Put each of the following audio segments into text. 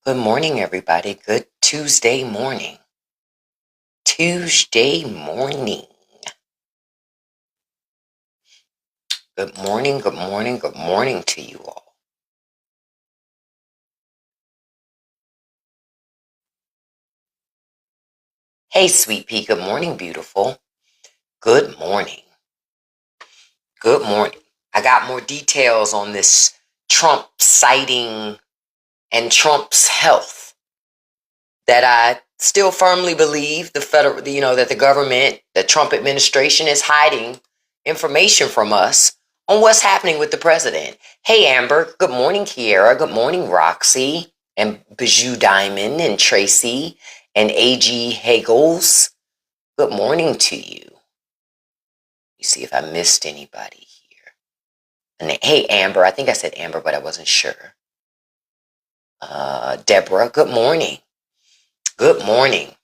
Good morning, everybody. Good Tuesday morning. Tuesday morning. Good morning, good morning, good morning to you all. Hey, Sweet Pea. Good morning, beautiful. Good morning. Good morning. I got more details on this Trump sighting and Trump's health that I still firmly believe that the government, the Trump administration is hiding information from us on what's happening with the president. Hey, Amber. Good morning, Kiera. Good morning, Roxy and Bijou Diamond and Tracy and A.G. Hagels. Good morning to you. Let me see if I missed anybody here. And hey, Amber. I think I said Amber, but I wasn't sure. Deborah. Good morning. Good morning.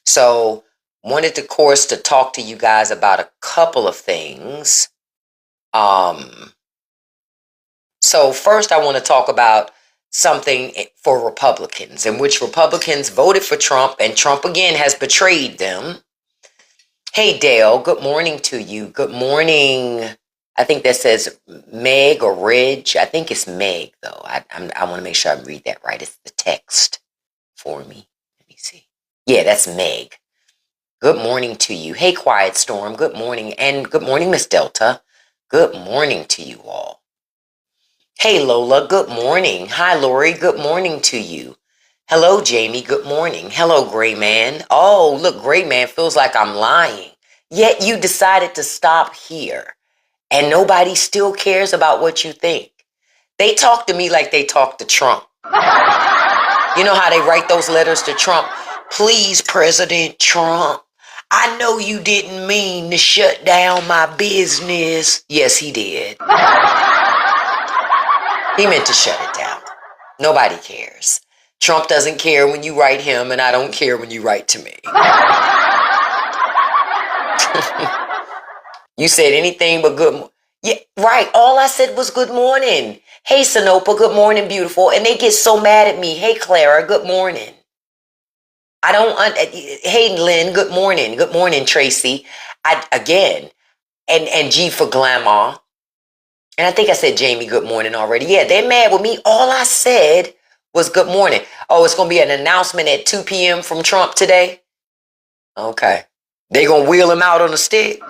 So, wanted the course to talk to you guys about a couple of things. So first I want to talk about something for Republicans, in which Republicans voted for Trump, and Trump again has betrayed them. Hey, Dale, good morning to you. Good morning. I think that says Meg or Ridge. I think it's Meg, though. I want to make sure I read that right. It's the text for me. Let me see. Yeah, that's Meg. Good morning to you. Hey, Quiet Storm. Good morning. And good morning, Miss Delta. Good morning to you all. Hey, Lola. Good morning. Hi, Lori. Good morning to you. Hello, Jamie. Good morning. Hello, Gray Man. Oh, look, Gray Man feels like I'm lying. Yet you decided to stop here. And nobody still cares about what you think. They talk to me like they talk to Trump. You know how they write those letters to Trump? Please, President Trump. I know you didn't mean to shut down my business. Yes, he did. He meant to shut it down. Nobody cares. Trump doesn't care when you write him, and I don't care when you write to me. You said anything but good. Yeah, right. All I said was good morning. Hey, Sanopa, good morning, beautiful. And they get so mad at me. Hey, Clara, good morning. I don't. Hey, Lynn. Good morning. Good morning, Tracy. And G for Glamour. And I think I said Jamie. Good morning already. Yeah, they're mad with me. All I said was good morning. Oh, it's gonna be an announcement at 2 p.m. from Trump today. Okay, they gonna wheel him out on a stick.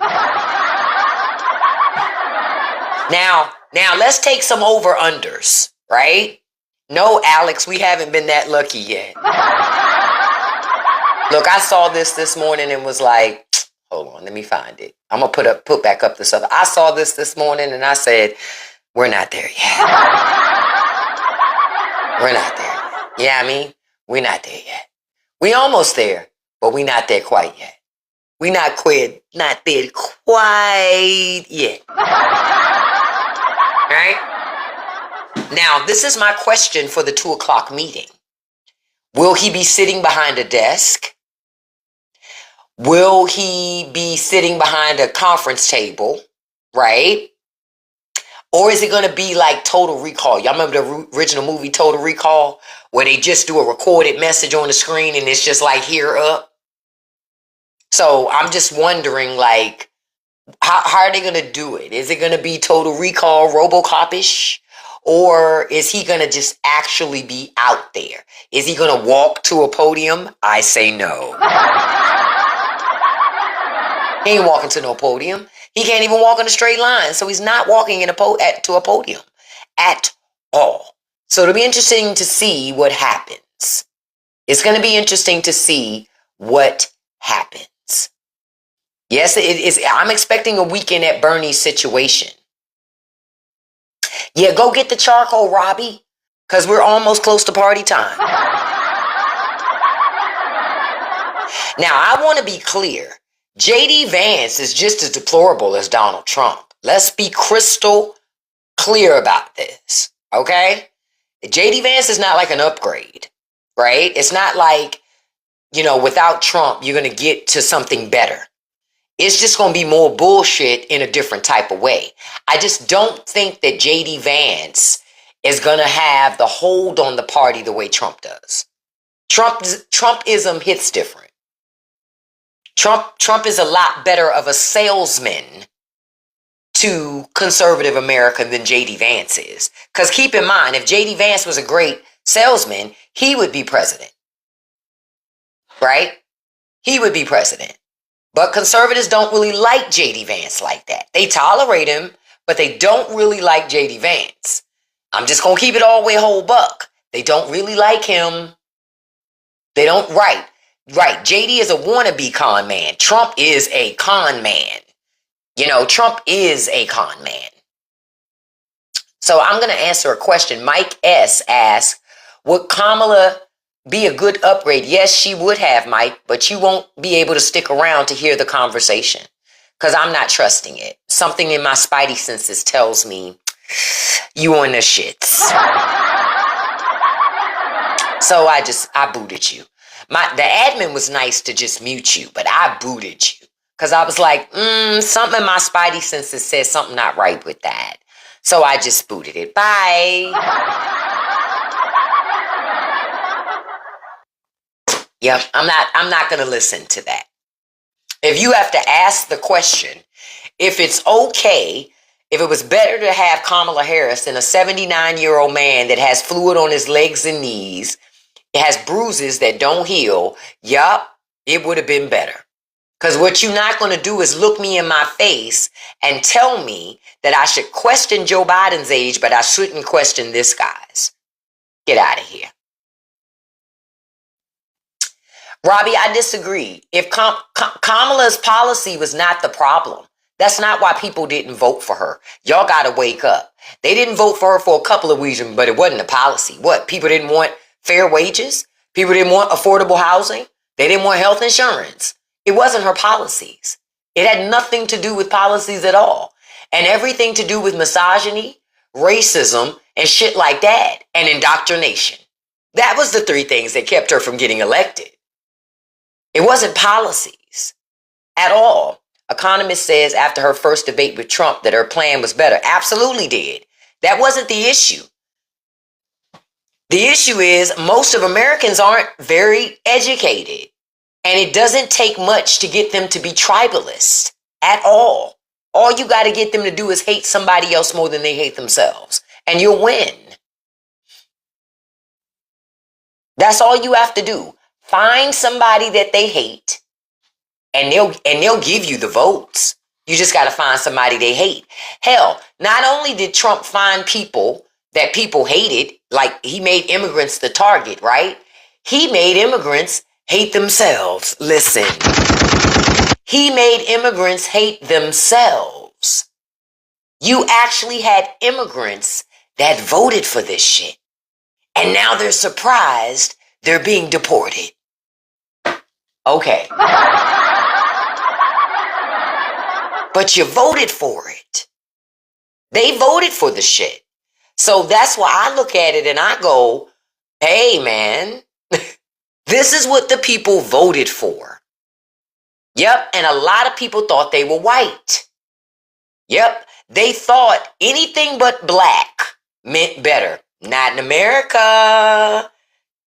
Now, let's take some over unders, right? No, Alex, we haven't been that lucky yet. Look, I saw this morning and was like, hold on, let me find it. I'm gonna put back up this other. I saw this morning and I said, we're not there yet. We're not there yet. Yeah, I mean, we're not there yet. We almost there, but we're not there quite yet. We not there quite yet. Right? Now, this is my question for the 2 o'clock meeting. Will he be sitting behind a desk? Will he be sitting behind a conference table, right? Or is it going to be like Total Recall? Y'all remember the original movie Total Recall, where they just do a recorded message on the screen and it's just like here up? So I'm just wondering, like, how are they going to do it? Is it going to be Total Recall, RoboCop-ish? Or is he going to just actually be out there? Is he going to walk to a podium? I say no. He ain't walking to no podium. He can't even walk in a straight line. So he's not walking to a podium at all. So it'll be interesting to see what happens. It's going to be interesting to see what happens. Yes, it is. I'm expecting a weekend at Bernie's situation. Yeah, go get the charcoal, Robbie, because we're almost close to party time. Now, I want to be clear. J.D. Vance is just as deplorable as Donald Trump. Let's be crystal clear about this, okay? J.D. Vance is not like an upgrade, right? It's not like, without Trump, you're going to get to something better. It's just going to be more bullshit in a different type of way. I just don't think that J.D. Vance is going to have the hold on the party the way Trump does. Trumpism hits different. Trump is a lot better of a salesman to conservative America than J.D. Vance is. Because keep in mind, if J.D. Vance was a great salesman, he would be president. Right? He would be president. But conservatives don't really like J.D. Vance like that. They tolerate him, but they don't really like J.D. Vance. I'm just going to keep it all the way whole buck. They don't really like him. They don't, right. JD is a wannabe con man. Trump is a con man. You know, Trump is a con man. So I'm going to answer a question. Mike S. asks, would Kamala be a good upgrade? Yes, she would have, Mike, but you won't be able to stick around to hear the conversation because I'm not trusting it. Something in my spidey senses tells me you on the shits. So I booted you. The admin was nice to just mute you, but I booted you. Because I was like, something in my spidey senses says something not right with that. So I just booted it. Bye. Yep, I'm not going to listen to that. If you have to ask the question, if it's okay, if it was better to have Kamala Harris than a 79-year-old man that has fluid on his legs and knees, it has bruises that don't heal, yup, it would have been better. Because what you're not going to do is look me in my face and tell me that I should question Joe Biden's age, but I shouldn't question this guy's. Get out of here. Robbie, I disagree. If Kamala's policy was not the problem, that's not why people didn't vote for her. Y'all got to wake up. They didn't vote for her for a couple of reasons, but it wasn't a policy. What? People didn't want fair wages? People didn't want affordable housing? They didn't want health insurance. It wasn't her policies. It had nothing to do with policies at all. And everything to do with misogyny, racism, and shit like that, and indoctrination. That was the three things that kept her from getting elected. It wasn't policies at all. Economist says after her first debate with Trump that her plan was better. Absolutely did. That wasn't the issue. The issue is most of Americans aren't very educated. And it doesn't take much to get them to be tribalist at all. All you got to get them to do is hate somebody else more than they hate themselves. And you'll win. That's all you have to do. Find somebody that they hate and they'll give you the votes. You just got to find somebody they hate. Hell, not only did Trump find people that people hated, like he made immigrants the target, right? He made immigrants hate themselves. Listen, he made immigrants hate themselves. You actually had immigrants that voted for this shit. And now they're surprised they're being deported. Okay. But you voted for it. They voted for the shit. So that's why I look at it and I go, hey, man, this is what the people voted for. Yep, and a lot of people thought they were white. Yep, they thought anything but black meant better. Not in America.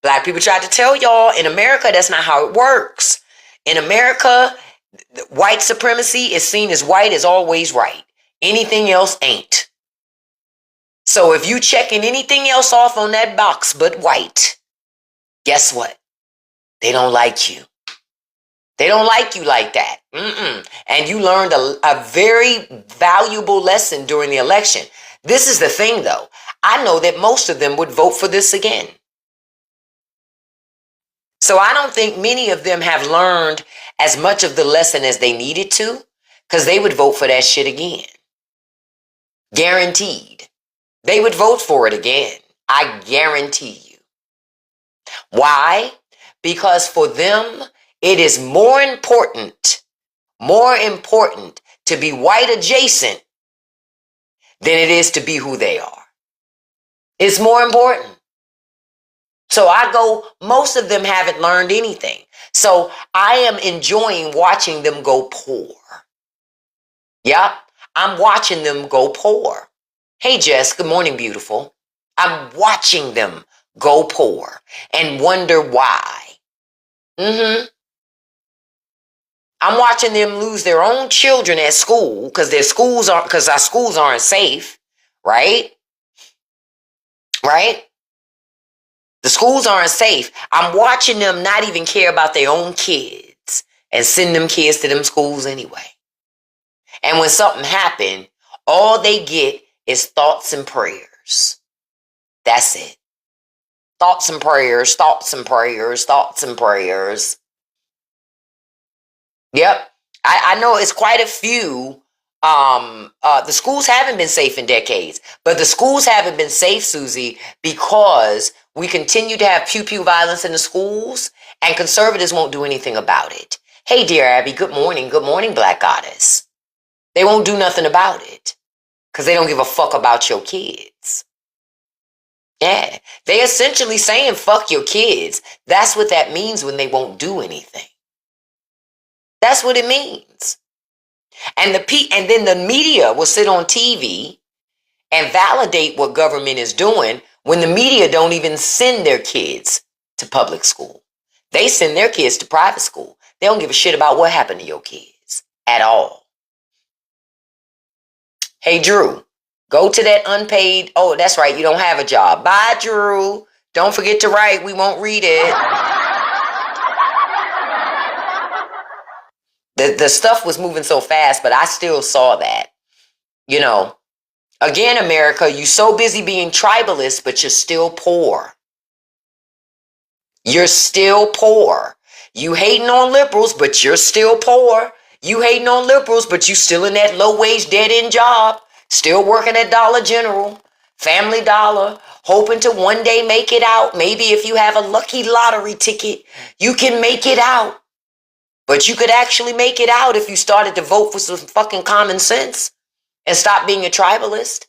Black people tried to tell y'all, in America, that's not how it works. In America, white supremacy is seen as white is always right. Anything else ain't. So if you checking anything else off on that box but white, guess what? They don't like you. They don't like you like that. And you learned a very valuable lesson during the election. This is the thing, though. I know that most of them would vote for this again. So I don't think many of them have learned as much of the lesson as they needed to, because they would vote for that shit again. Guaranteed. They would vote for it again. I guarantee you. Why? Because for them, it is more important to be white adjacent than it is to be who they are. It's more important. So I go, most of them haven't learned anything. So I am enjoying watching them go poor. Yep, I'm watching them go poor. Hey, Jess, good morning, beautiful. I'm watching them go poor and wonder why. I'm watching them lose their own children at school because our schools aren't safe, right? Right? The schools aren't safe. I'm watching them not even care about their own kids and send them kids to them schools anyway. And when something happened, all they get is thoughts and prayers. That's it. Thoughts and prayers, thoughts and prayers, thoughts and prayers. Yep. I know it's quite a few. The schools haven't been safe in decades, but the schools haven't been safe, Susie, because we continue to have pew-pew violence in the schools and conservatives won't do anything about it. Hey, dear Abby, good morning. Good morning, Black Goddess. They won't do nothing about it because they don't give a fuck about your kids. Yeah, they essentially saying fuck your kids. That's what that means when they won't do anything. That's what it means. And then the media will sit on TV and validate what government is doing when the media don't even send their kids to public school. They send their kids to private school. They don't give a shit about what happened to your kids at all. Hey, Drew, go to that unpaid. Oh, that's right. You don't have a job. Bye, Drew. Don't forget to write. We won't read it. The stuff was moving so fast, but I still saw that. You know, again, America, you so busy being tribalist, but you're still poor. You're still poor. You hating on liberals, but you're still poor. You hating on liberals, but you still in that low-wage, dead-end job. Still working at Dollar General, Family Dollar, hoping to one day make it out. Maybe if you have a lucky lottery ticket, you can make it out. But you could actually make it out if you started to vote for some fucking common sense and stop being a tribalist.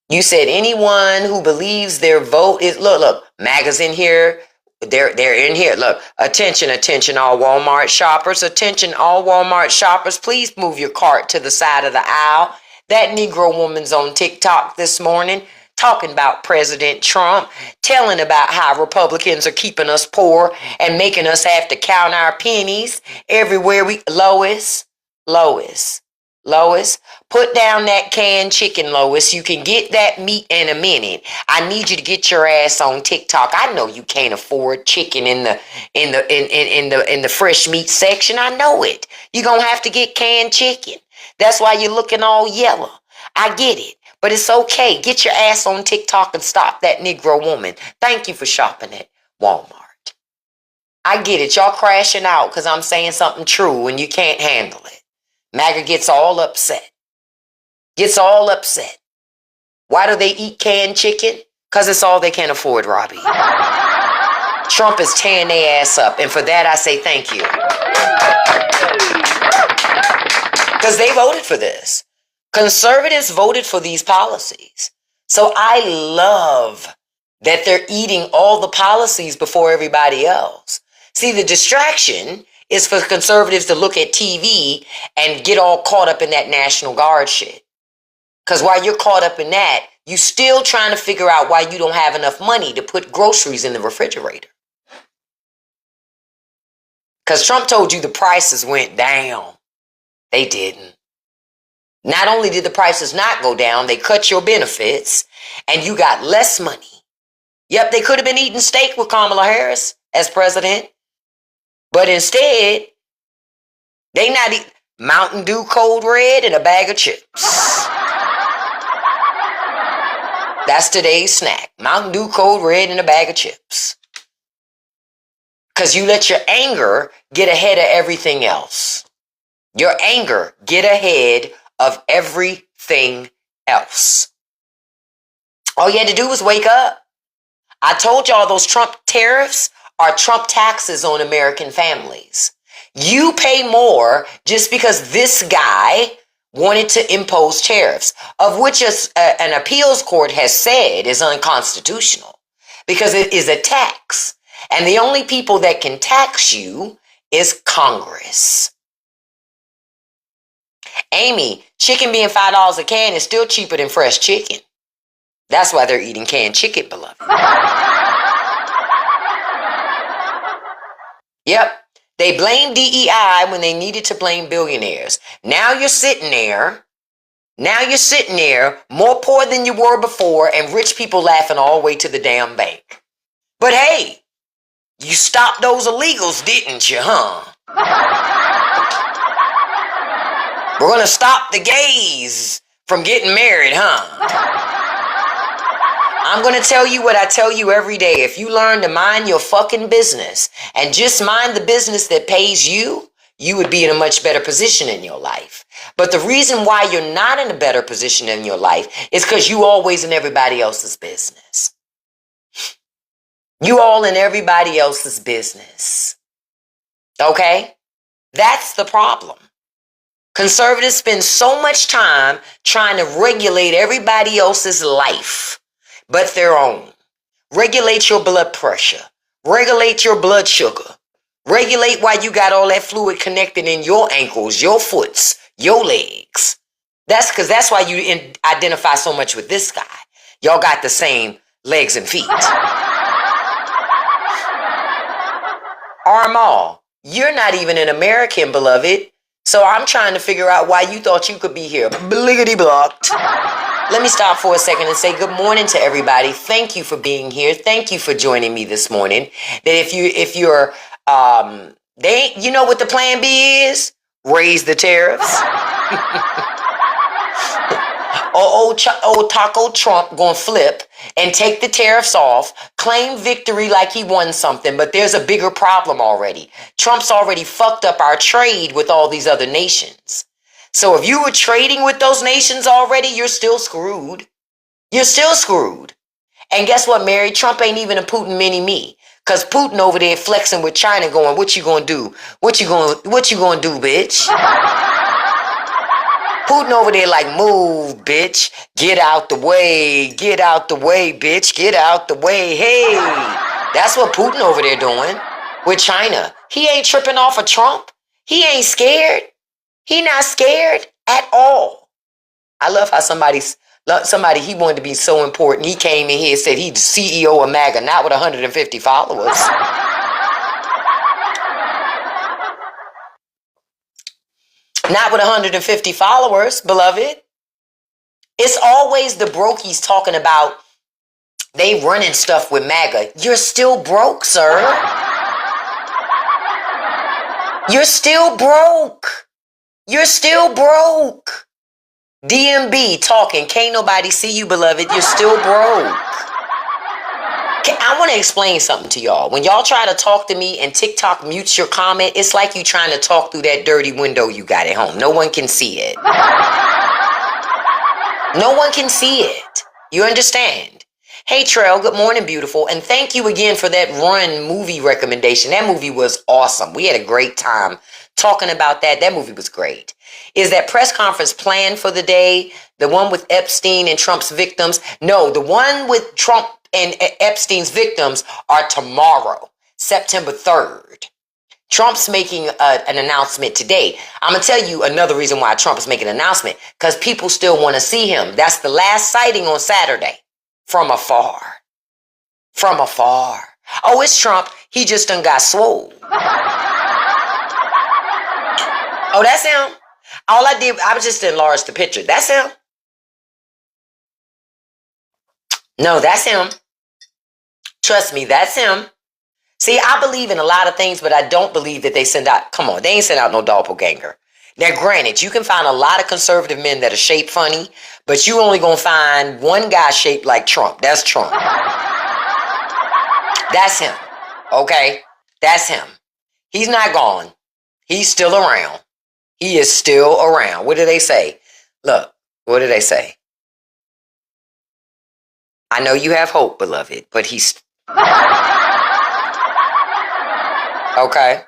You said anyone who believes their vote is, look, MAGA's in here. They're in here. Look, attention, all Walmart shoppers. Attention, all Walmart shoppers. Please move your cart to the side of the aisle. That Negro woman's on TikTok this morning talking about President Trump, telling about how Republicans are keeping us poor and making us have to count our pennies everywhere we... Lois, put down that canned chicken, Lois. You can get that meat in a minute. I need you to get your ass on TikTok. I know you can't afford chicken in the fresh meat section. I know it. You're gonna have to get canned chicken. That's why you're looking all yellow. I get it. But it's okay. Get your ass on TikTok and stop that Negro woman. Thank you for shopping at Walmart. I get it. Y'all crashing out because I'm saying something true and you can't handle it. MAGA gets all upset. Why do they eat canned chicken? Because it's all they can afford, Robbie. Trump is tearing their ass up. And for that, I say thank you. Because they voted for this. Conservatives voted for these policies. So I love that they're eating all the policies before everybody else. See, the distraction is for conservatives to look at TV and get all caught up in that National Guard shit. Because while you're caught up in that, you still trying to figure out why you don't have enough money to put groceries in the refrigerator. Because Trump told you the prices went down. They didn't. Not only did the prices not go down, they cut your benefits and you got less money. Yep, they could have been eating steak with Kamala Harris as president. But instead, they not eat Mountain Dew Cold Red and a bag of chips. That's today's snack. Mountain Dew Cold Red and a bag of chips. Because you let your anger get ahead of everything else. Your anger get ahead of everything else. All you had to do was wake up. I told y'all those Trump tariffs are Trump taxes on American families. You pay more just because this guy wanted to impose tariffs, of which an appeals court has said is unconstitutional because it is a tax. And the only people that can tax you is Congress. Amy, chicken being $5 a can is still cheaper than fresh chicken. That's why they're eating canned chicken, beloved. Yep. They blamed DEI when they needed to blame billionaires. Now you're sitting there. More poor than you were before, and rich people laughing all the way to the damn bank. But hey, you stopped those illegals, didn't you, huh? We're gonna stop the gays from getting married, huh? I'm gonna tell you what I tell you every day. If you learn to mind your fucking business and just mind the business that pays you, you would be in a much better position in your life. But the reason why you're not in a better position in your life is because you always in everybody else's business. You all in everybody else's business. Okay? That's the problem. Conservatives spend so much time trying to regulate everybody else's life but their own. Regulate your blood pressure. Regulate your blood sugar. Regulate why you got all that fluid connected in your ankles, your foots, your legs. That's why you identify so much with this guy. Y'all got the same legs and feet. Armall, you're not even an American, beloved. So I'm trying to figure out why you thought you could be here. Bliggity blocked. Let me stop for a second and say good morning to everybody. Thank you for being here. Thank you for joining me this morning. That if you're you know what the plan B is? Raise the tariffs. Old Taco Trump gonna flip and take the tariffs off, claim victory like he won something, but there's a bigger problem already. Trump's already fucked up our trade with all these other nations. So if you were trading with those nations already, you're still screwed. You're still screwed. And guess what, Mary? Trump ain't even a Putin mini-me. Because Putin over there flexing with China going, what you gonna do? What you gonna do, bitch? Putin over there like, move, bitch. Get out the way. Get out the way, bitch. Get out the way. Hey, that's what Putin over there doing with China. He ain't tripping off of Trump. He ain't scared. He not scared at all. I love how somebody, he wanted to be so important. He came in here and said he's the CEO of MAGA, not with 150 followers. Not with 150 followers, beloved. It's always the brokies talking about they running stuff with MAGA. You're still broke, sir. You're still broke. You're still broke. DMB talking. Can't nobody see you, beloved. You're still broke. I want to explain something to y'all. When y'all try to talk to me and TikTok mutes your comment, it's like you trying to talk through that dirty window you got at home. No one can see it. No one can see it. You understand? Hey, Trail, good morning, beautiful. And thank you again for that Run movie recommendation. That movie was awesome. We had a great time talking about that. That movie was great. Is that press conference planned for the day? The one with Epstein and Trump's victims? No, the one with Trump and Epstein's victims are tomorrow, September 3rd. Trump's making an announcement today. I'm going to tell you another reason why Trump is making an announcement. Because people still want to see him. That's the last sighting on Saturday. From afar. From afar. Oh, it's Trump. He just done got swole. Oh, that's him. All I did, I just enlarged the picture. That's him. No, that's him. Trust me, that's him. See, I believe in a lot of things, but I don't believe that they send out, come on, they ain't send out no doppelganger. Now, granted, you can find a lot of conservative men that are shaped funny, but you only gonna find one guy shaped like Trump. That's Trump. That's him. Okay? That's him. He's not gone. He's still around. He is still around. What do they say? Look, what do they say? I know you have hope, beloved, but he's... Okay?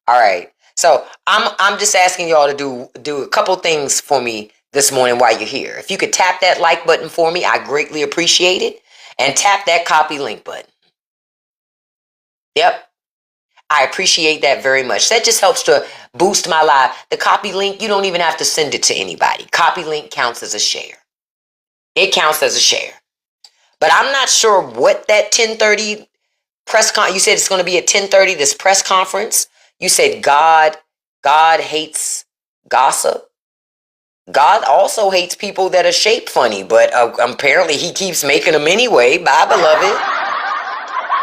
All right. So I'm just asking y'all to do a couple things for me this morning while you're here. If you could tap that like button for me, I greatly appreciate it. And tap that copy link button. Yep. I appreciate that very much. That just helps to boost my live. The copy link, you don't even have to send it to anybody. Copy link counts as a share. It counts as a share. But I'm not sure what that 10:30 you said it's going to be at 10:30, this press conference. You said God hates gossip. God also hates people that are shaped funny, but apparently he keeps making them anyway. Bye, beloved.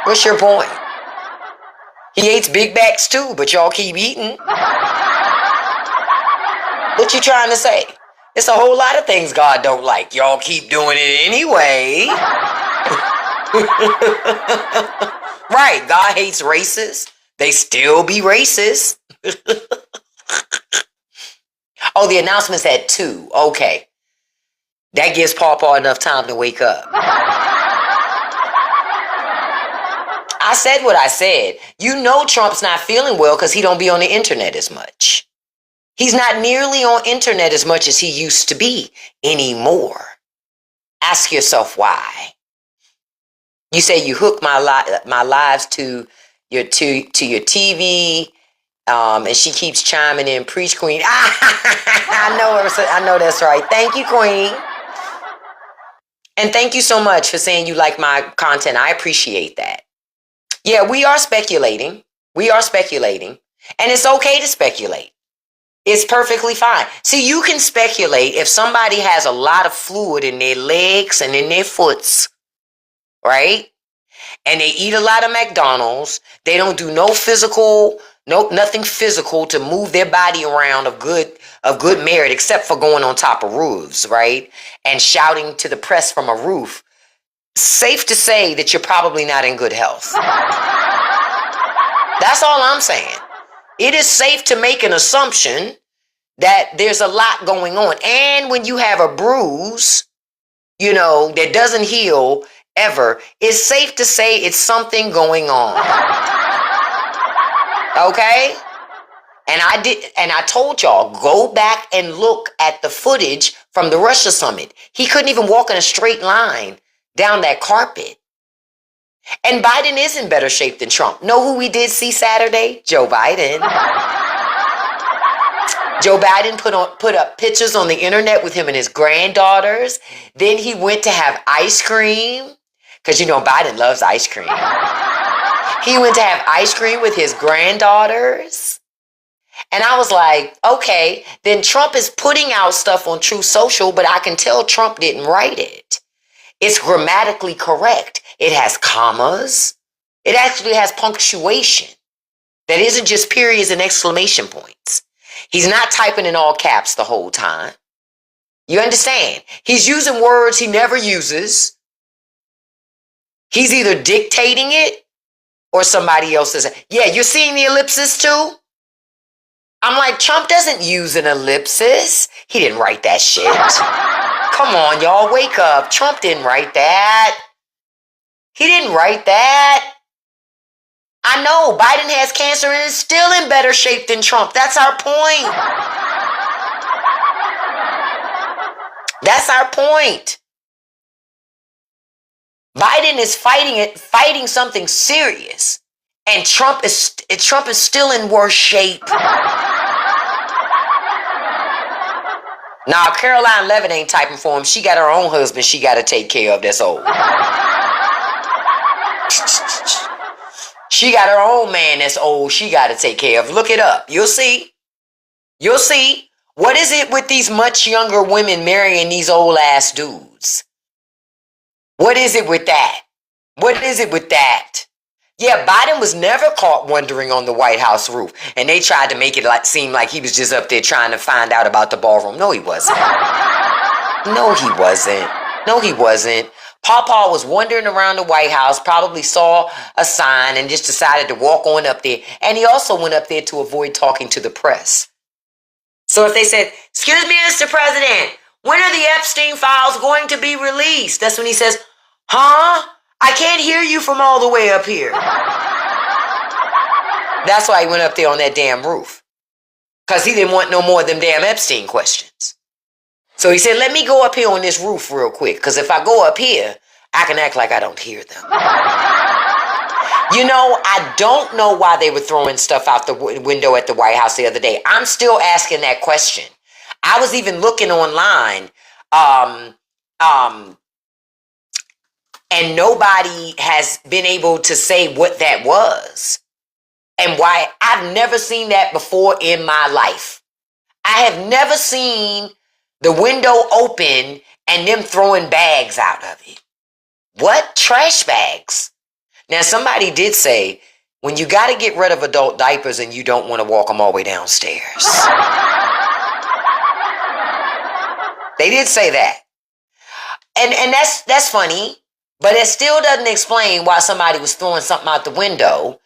What's your point? He hates big backs too, but y'all keep eating. What you trying to say? It's a whole lot of things God don't like. Y'all keep doing it anyway. Right, God hates racists. They still be racist. Oh, the announcement's at 2. Okay. That gives Paw enough time to wake up. I said what I said. You know Trump's not feeling well because he don't be on the internet as much. He's not nearly on internet as much as he used to be anymore. Ask yourself why. You say you hook my lives to your TV, and she keeps chiming in. Preach, Queen. I know that's right. Thank you, Queen. And thank you so much for saying you like my content. I appreciate that. Yeah, we are speculating. And it's okay to speculate. It's perfectly fine. See, you can speculate if somebody has a lot of fluid in their legs and in their foots, right? And they eat a lot of McDonald's. They don't do nothing physical to move their body around of good merit, except for going on top of roofs, right? And shouting to the press from a roof. Safe to say that you're probably not in good health. That's all I'm saying. It is safe to make an assumption that there's a lot going on. And when you have a bruise, that doesn't heal ever, it's safe to say it's something going on. Okay? And I told y'all, go back and look at the footage from the Russia summit. He couldn't even walk in a straight line down that carpet. And Biden is in better shape than Trump. Know who we did see Saturday? Joe Biden. Joe Biden put up pictures on the internet with him and his granddaughters. Then he went to have ice cream. Because Biden loves ice cream. He went to have ice cream with his granddaughters. And I was like, okay, then Trump is putting out stuff on Truth Social, but I can tell Trump didn't write it. It's grammatically correct. It has commas. It actually has punctuation. That isn't just periods and exclamation points. He's not typing in all caps the whole time. You understand? He's using words he never uses. He's either dictating it or somebody else is. Yeah, you're seeing the ellipsis too? I'm like, Trump doesn't use an ellipsis. He didn't write that shit. Come on, y'all, wake up. Trump didn't write that. He didn't write that. I know Biden has cancer and is still in better shape than Trump. That's our point. That's our point. Biden is fighting something serious, and Trump is still in worse shape. Now, Caroline Levitt ain't typing for him. She got her own husband she got to take care of that's old. She got her own man that's old she got to take care of. Look it up. You'll see. You'll see. What is it with these much younger women marrying these old ass dudes? What is it with that? What is it with that? Yeah, Biden was never caught wandering on the White House roof. And they tried to make it seem like he was just up there trying to find out about the ballroom. No, he wasn't. No, he wasn't. No, he wasn't. Pawpaw was wandering around the White House, probably saw a sign and just decided to walk on up there. And he also went up there to avoid talking to the press. So if they said, "Excuse me, Mr. President, when are the Epstein files going to be released?" That's when he says, "Huh? I can't hear you from all the way up here." That's why he went up there on that damn roof. Because he didn't want no more of them damn Epstein questions. So he said, "Let me go up here on this roof real quick. Because if I go up here, I can act like I don't hear them." I don't know why they were throwing stuff out the window at the White House the other day. I'm still asking that question. I was even looking online, um, um, and nobody has been able to say what that was and why. I've never seen that before in my life. I have never seen the window open and them throwing bags out of it. What? Trash bags? Now, somebody did say, when you got to get rid of adult diapers and you don't want to walk them all the way downstairs. They did say that. And that's funny, but it still doesn't explain why somebody was throwing something out the window.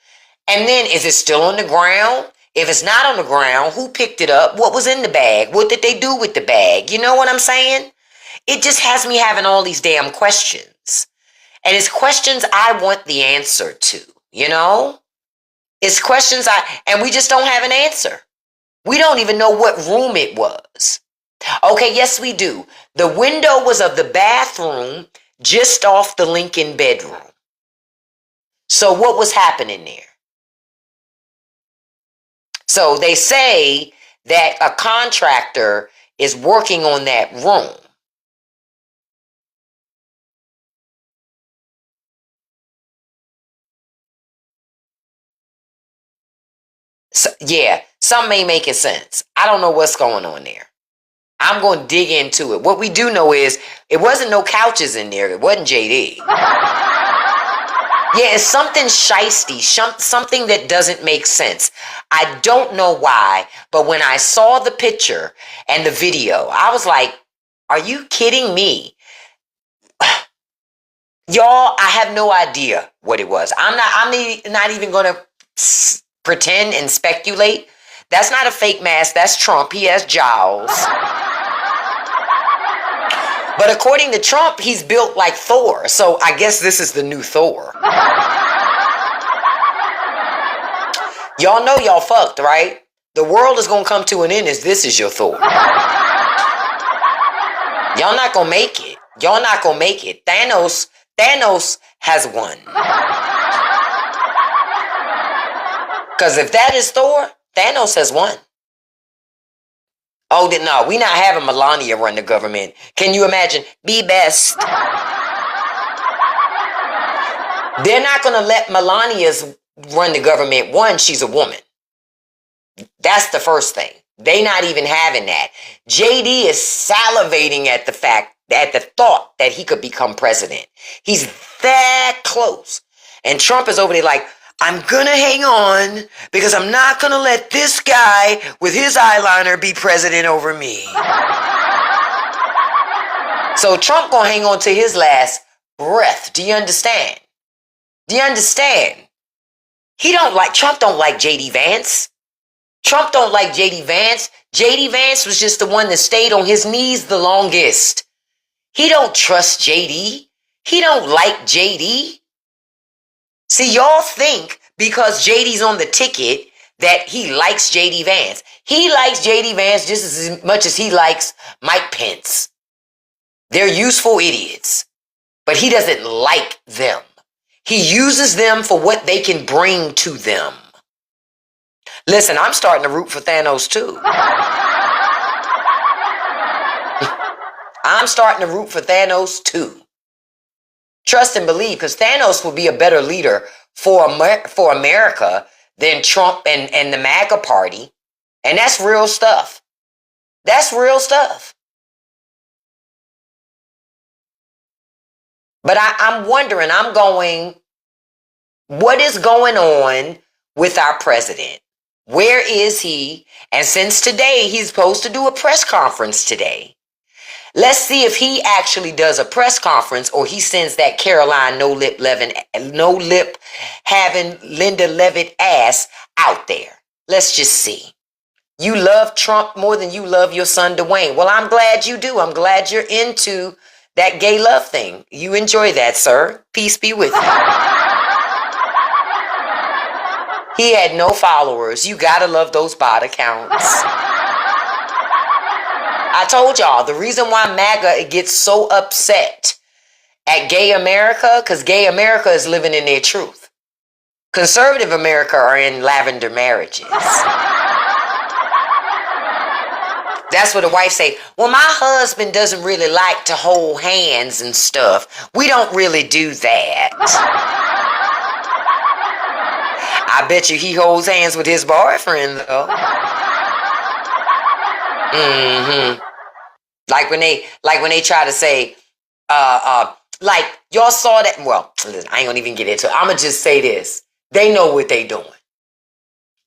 And then, is it still on the ground? If it's not on the ground, who picked it up? What was in the bag? What did they do with the bag? You know what I'm saying? It just has me having all these damn questions. And it's questions I want the answer to, It's questions and we just don't have an answer. We don't even know what room it was. Okay, yes, we do. The window was of the bathroom just off the Lincoln bedroom. So what was happening there? So they say that a contractor is working on that room. So, yeah, something ain't making sense. I don't know what's going on there. I'm going to dig into it. What we do know is it wasn't no couches in there. It wasn't JD. Yeah, it's something shisty, something that doesn't make sense. I don't know why, but when I saw the picture and the video, I was like, are you kidding me? Y'all, I have no idea what it was. I'm not even going to pretend and speculate. That's not a fake mask. That's Trump. He has jowls. But according to Trump, he's built like Thor. So I guess this is the new Thor. Y'all know y'all fucked, right? The world is going to come to an end as this is your Thor. Y'all not going to make it. Y'all not going to make it. Thanos has won. Because if that is Thor, Thanos has won. Oh, no, we not having Melania run the government. Can you imagine? Be best. They're not going to let Melania's run the government. One, she's a woman. That's the first thing. They not even having that. JD is salivating at the thought that he could become president. He's that close. And Trump is over there like, I'm going to hang on because I'm not going to let this guy with his eyeliner be president over me. So Trump going to hang on to his last breath. Do you understand? Do you understand? Trump don't like JD Vance. Trump don't like JD Vance. JD Vance was just the one that stayed on his knees the longest. He don't trust JD. He don't like JD. See, y'all think because JD's on the ticket that he likes JD Vance. He likes JD Vance just as much as he likes Mike Pence. They're useful idiots, but he doesn't like them. He uses them for what they can bring to them. Listen, I'm starting to root for Thanos too. I'm starting to root for Thanos too. Trust and believe, because Thanos will be a better leader for America than Trump and the MAGA party. And that's real stuff. That's real stuff. But I'm wondering, what is going on with our president? Where is he? And since today, he's supposed to do a press conference today. Let's see if he actually does a press conference or he sends that Caroline no lip having Linda Levitt ass out there. Let's just see. You love Trump more than you love your son Dwayne. Well, I'm glad you do. I'm glad you're into that gay love thing. You enjoy that, sir. Peace be with you. He had no followers. You gotta love those bot accounts. I told y'all, the reason why MAGA gets so upset at gay America, because gay America is living in their truth. Conservative America are in lavender marriages. That's what the wife say. Well, my husband doesn't really like to hold hands and stuff. We don't really do that. I bet you he holds hands with his boyfriend, though. Mm-hmm. Like when they try to say, like y'all saw that. Well, listen, I ain't gonna even get into it. I'ma just say this. They know what they doing.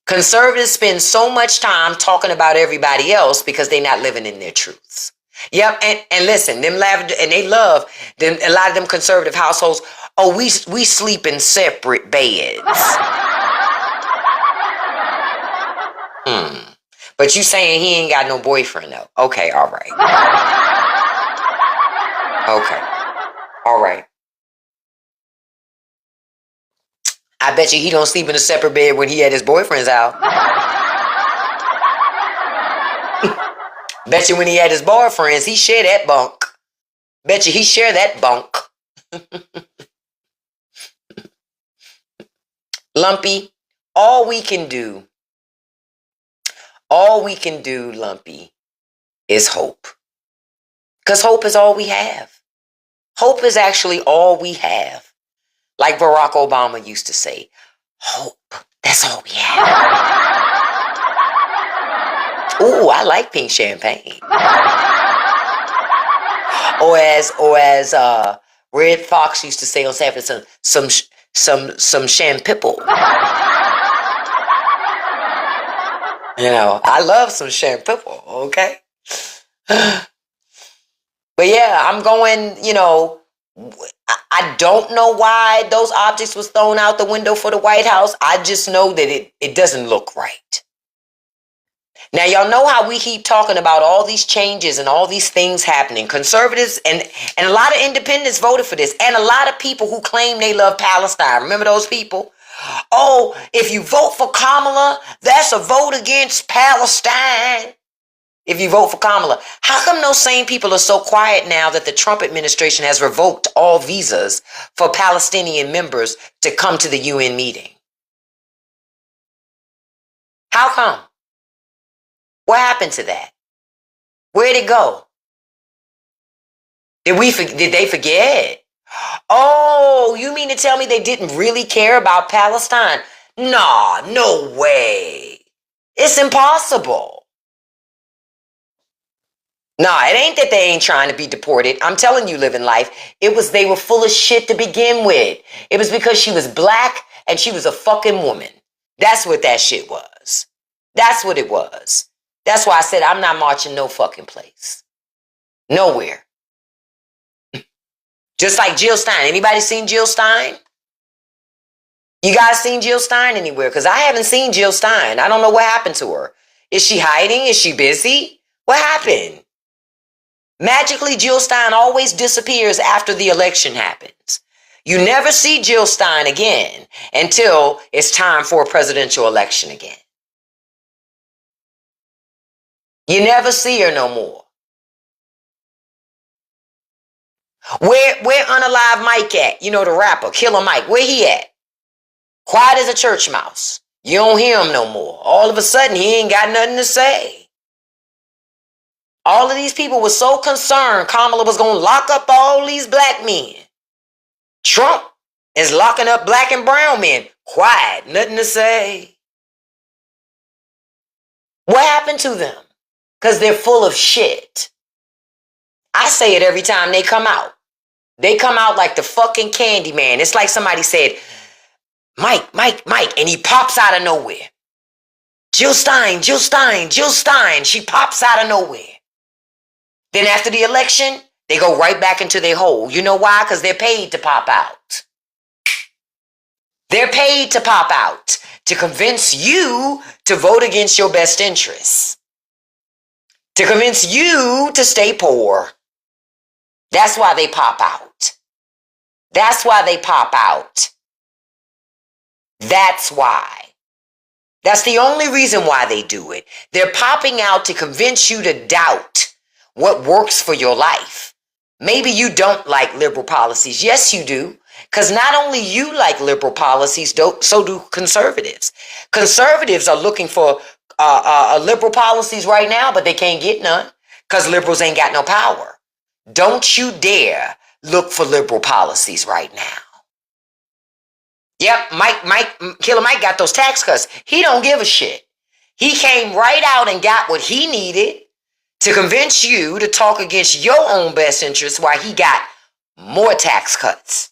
Conservatives spend so much time talking about everybody else because they're not living in their truths. Yep, and listen, them lavender, and they love them. A lot of them conservative households. Oh, we sleep in separate beds. But you saying he ain't got no boyfriend though? Okay, all right. Okay, all right. I bet you he don't sleep in a separate bed when he at his boyfriend's house. Bet you when he had his boyfriends, he share that bunk. Bet you he share that bunk. Lumpy, all we can do, Lumpy, is hope. Because hope is all we have. Hope is actually all we have. Like Barack Obama used to say, hope, that's all we have. Ooh, I like pink champagne. Or as Red Fox used to say on Saturday, some champipple. You know, I love some champipple, okay? But yeah, I'm going, you know, I don't know why those objects was thrown out the window for the White House. I just know that it doesn't look right. Now, y'all know how we keep talking about all these changes and all these things happening. Conservatives and a lot of independents voted for this. And a lot of people who claim they love Palestine. Remember those people? Oh, if you vote for Kamala, that's a vote against Palestine. If you vote for Kamala, how come those same people are so quiet now that the Trump administration has revoked all visas for Palestinian members to come to the UN meeting? How come? What happened to that? Where'd it go? Did they forget? Oh, you mean to tell me they didn't really care about Palestine? Nah, no way. It's impossible. Nah, it ain't that they ain't trying to be deported. I'm telling you, living life. They were full of shit to begin with. It was because she was black and she was a fucking woman. That's what that shit was. That's what it was. That's why I said I'm not marching no fucking place. Nowhere. Just like Jill Stein. Anybody seen Jill Stein? You guys seen Jill Stein anywhere? Because I haven't seen Jill Stein. I don't know what happened to her. Is she hiding? Is she busy? What happened? Magically, Jill Stein always disappears after the election happens. You never see Jill Stein again until it's time for a presidential election again. You never see her no more. Where Unalive Mike at? You know, the rapper, Killer Mike. Where he at? Quiet as a church mouse. You don't hear him no more. All of a sudden, he ain't got nothing to say. All of these people were so concerned Kamala was going to lock up all these black men. Trump is locking up black and brown men. Quiet, nothing to say. What happened to them? Because they're full of shit. I say it every time they come out. They come out like the fucking Candyman. It's like somebody said, Mike, and he pops out of nowhere. Jill Stein. She pops out of nowhere. Then after the election, they go right back into their hole. You know why? Because they're paid to pop out. They're paid to pop out to convince you to vote against your best interests. To convince you to stay poor. That's why they pop out. That's why they pop out. That's why. That's the only reason why they do it. They're popping out to convince you to doubt what works for your life. Maybe you don't like liberal policies. Yes, you do. Because not only you like liberal policies, so do conservatives. Conservatives are looking for liberal policies right now, but they can't get none because liberals ain't got no power. Don't you dare look for liberal policies right now. Yep, Killer Mike got those tax cuts. He don't give a shit. He came right out and got what he needed to convince you to talk against your own best interests while he got more tax cuts.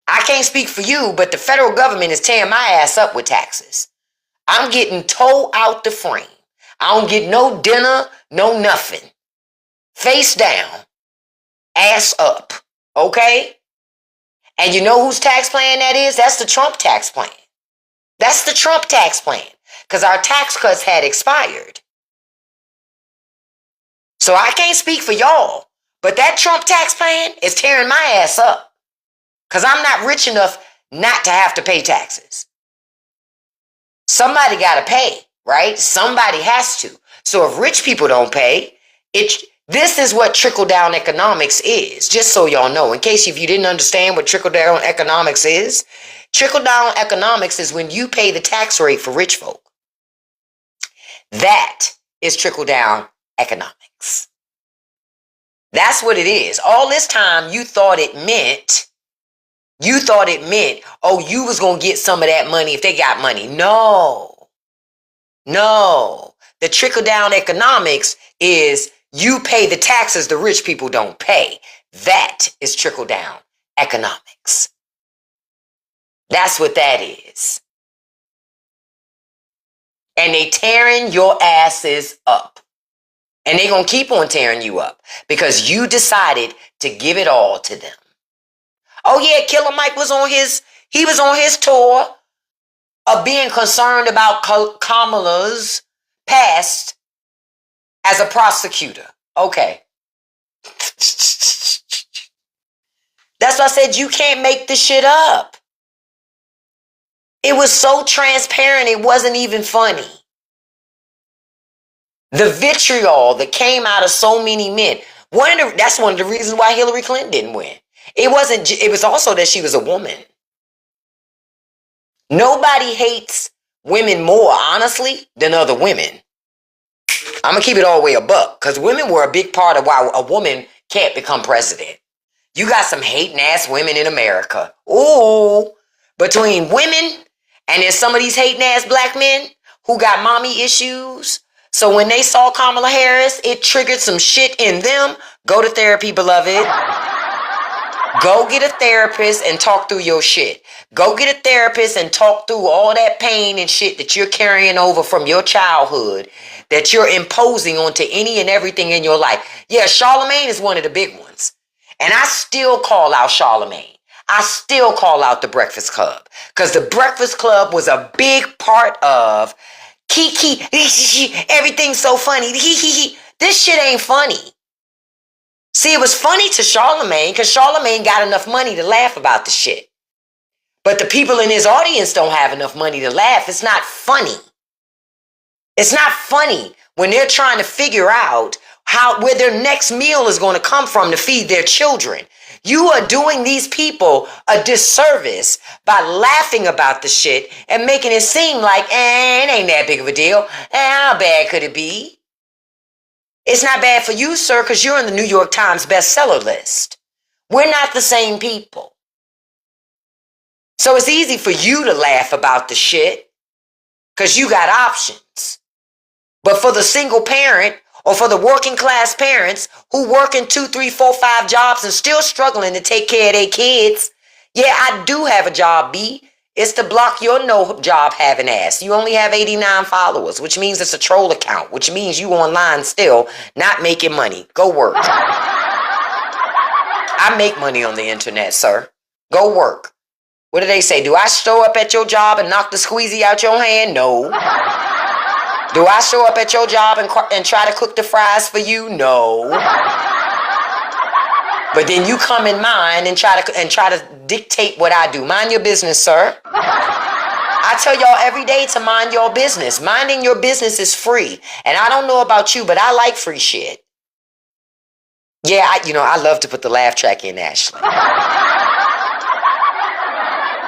I can't speak for you, but the federal government is tearing my ass up with taxes. I'm getting towed out the frame. I don't get no dinner, no nothing. Face down, ass up, okay? And you know whose tax plan that is? That's the Trump tax plan. That's the Trump tax plan, because our tax cuts had expired. So I can't speak for y'all, but that Trump tax plan is tearing my ass up, because I'm not rich enough not to have to pay taxes. Somebody got to pay, right? Somebody has to. So if rich people don't pay, this is what trickle-down economics is, just so y'all know. In case if you didn't understand what trickle-down economics is when you pay the tax rate for rich folk. That is trickle-down economics. That's what it is. All this time you thought it meant, oh, you was going to get some of that money if they got money. No. The trickle-down economics is you pay the taxes the rich people don't pay. That is trickle-down economics. That's what that is. And they tearing your asses up. And they going to keep on tearing you up because you decided to give it all to them. Oh yeah, Killer Mike was on his tour of being concerned about Kamala's past as a prosecutor. Okay. That's why I said you can't make this shit up. It was so transparent, it wasn't even funny. The vitriol that came out of so many men. That's one of the reasons why Hillary Clinton didn't win. It was also that she was a woman. Nobody hates women more, honestly, than other women. I'm going to keep it all the way a buck, because women were a big part of why a woman can't become president. You got some hating ass women in America. Ooh, between women and there's some of these hating ass black men who got mommy issues. So when they saw Kamala Harris, it triggered some shit in them. Go to therapy, beloved. Go get a therapist and talk through your shit. Go get a therapist and talk through all that pain and shit that you're carrying over from your childhood that you're imposing onto any and everything in your life. Yeah, Charlamagne is one of the big ones. And I still call out Charlamagne. I still call out the Breakfast Club. Because the Breakfast Club was a big part of Kiki. Everything's so funny. This shit ain't funny. See, it was funny to Charlamagne because Charlamagne got enough money to laugh about the shit. But the people in his audience don't have enough money to laugh. It's not funny. It's not funny when they're trying to figure out where their next meal is going to come from to feed their children. You are doing these people a disservice by laughing about the shit and making it seem like, it ain't that big of a deal. How bad could it be? It's not bad for you, sir, because you're in the New York Times bestseller list. We're not the same people. So it's easy for you to laugh about the shit because you got options. But for the single parent or for the working class parents who work in 2, 3, 4, 5 jobs and still struggling to take care of their kids, yeah, I do have a job, B. It's to block your no job having ass. You only have 89 followers, which means it's a troll account, which means you online still not making money. Go work. I make money on the internet, sir. Go work. What do they say? Do I show up at your job and knock the squeezy out your hand? No. Do I show up at your job and try to cook the fries for you? No. But then you come in mine and try to dictate what I do. Mind your business, sir. I tell y'all every day to mind your business. Minding your business is free. And I don't know about you, but I like free shit. Yeah, I love to put the laugh track in, Ashley.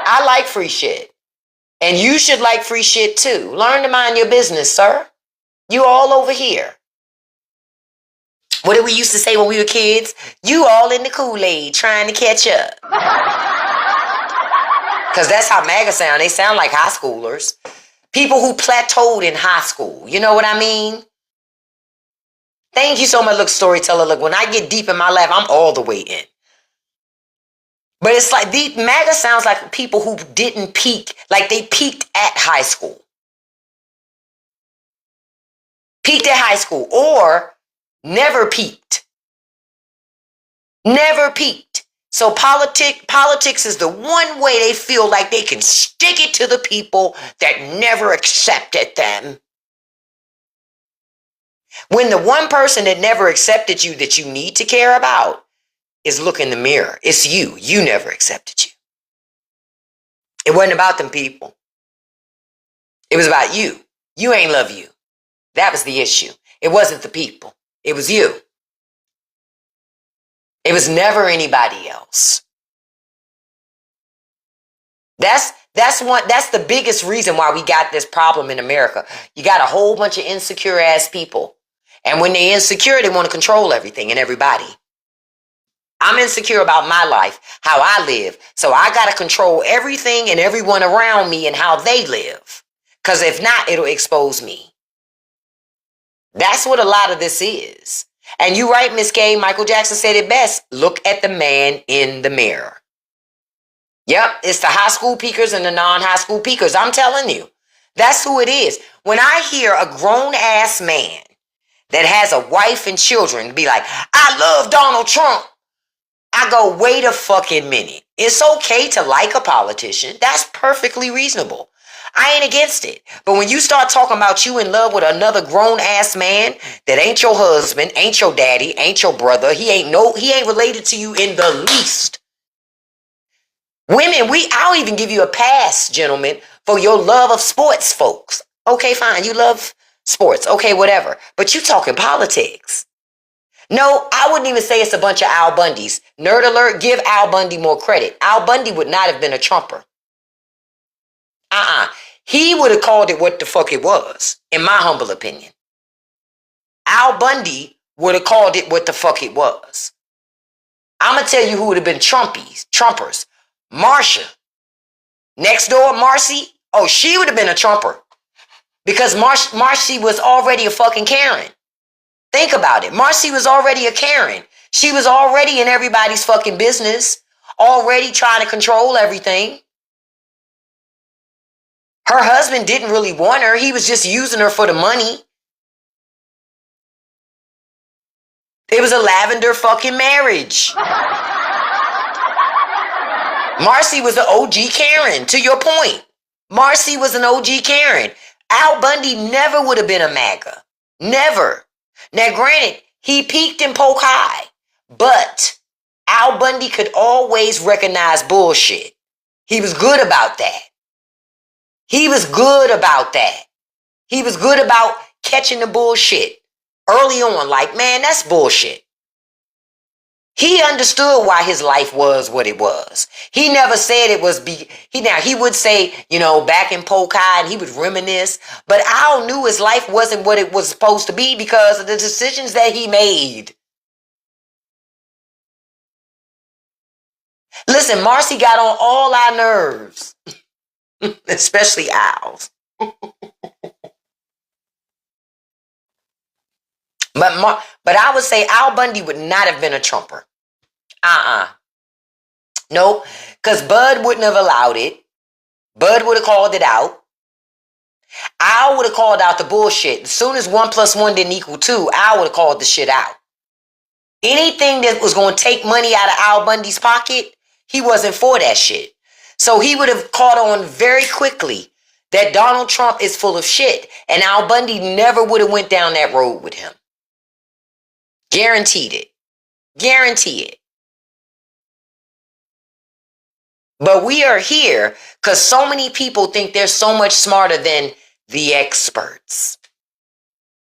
I like free shit. And you should like free shit too. Learn to mind your business, sir. You all over here. What did we used to say when we were kids? You all in the Kool-Aid trying to catch up. Because that's how MAGA sound. They sound like high schoolers. People who plateaued in high school. You know what I mean? Thank you so much, look, storyteller. Look, when I get deep in my life, I'm all the way in. But it's like the MAGA sounds like people who didn't peak, like they peaked at high school. Peaked at high school or never peaked. Never peaked. So politics is the one way they feel like they can stick it to the people that never accepted them. When the one person that never accepted you that you need to care about is look in the mirror. It's you. You never accepted you. It wasn't about them people. It was about you. You ain't love you. That was the issue. It wasn't the people. It was you. It was never anybody else. That's the biggest reason why we got this problem in America. You got a whole bunch of insecure ass people. And when they're insecure, they want to control everything and everybody. I'm insecure about my life, how I live. So I got to control everything and everyone around me and how they live. Because if not, it'll expose me. That's what a lot of this is. And you're right, Miss Kay. Michael Jackson said it best. Look at the man in the mirror. Yep, it's the high school peakers and the non-high school peakers. I'm telling you, that's who it is. When I hear a grown-ass man that has a wife and children be like, I love Donald Trump, I go, wait a fucking minute. It's okay to like a politician. That's perfectly reasonable. I ain't against it. But when you start talking about you in love with another grown-ass man that ain't your husband, ain't your daddy, ain't your brother, he ain't related to you in the least. Women, I'll even give you a pass, gentlemen, for your love of sports, folks. Okay, fine. You love sports. Okay, whatever. But you talking politics. No, I wouldn't even say it's a bunch of Al Bundys. Nerd alert, give Al Bundy more credit. Al Bundy would not have been a Trumper. He would have called it what the fuck it was, in my humble opinion. Al Bundy would have called it what the fuck it was. I'm going to tell you who would have been Trumpers. Marsha. Next door, Marcy. Oh, she would have been a Trumper. Because Marcy was already a fucking Karen. Think about it. Marcy was already a Karen. She was already in everybody's fucking business. Already trying to control everything. Her husband didn't really want her. He was just using her for the money. It was a lavender fucking marriage. Marcy was an OG Karen, to your point. Marcy was an OG Karen. Al Bundy never would have been a MAGA. Never. Now, granted, he peaked in Polk High, but Al Bundy could always recognize bullshit. He was good about that. He was good about that. He was good about catching the bullshit early on. Like, man, that's bullshit. He understood why his life was what it was. He never said it was he would say, back in Polk High, and he would reminisce. But Al knew his life wasn't what it was supposed to be because of the decisions that he made. Listen, Marcy got on all our nerves. Especially Al's. But I would say Al Bundy would not have been a Trumper. Nope. Because Bud wouldn't have allowed it. Bud would have called it out. Al would have called out the bullshit. As soon as 1 + 1 didn't equal 2, Al would have called the shit out. Anything that was going to take money out of Al Bundy's pocket, he wasn't for that shit. So he would have caught on very quickly that Donald Trump is full of shit. And Al Bundy never would have went down that road with him. Guaranteed it. Guarantee it. But we are here because so many people think they're so much smarter than the experts.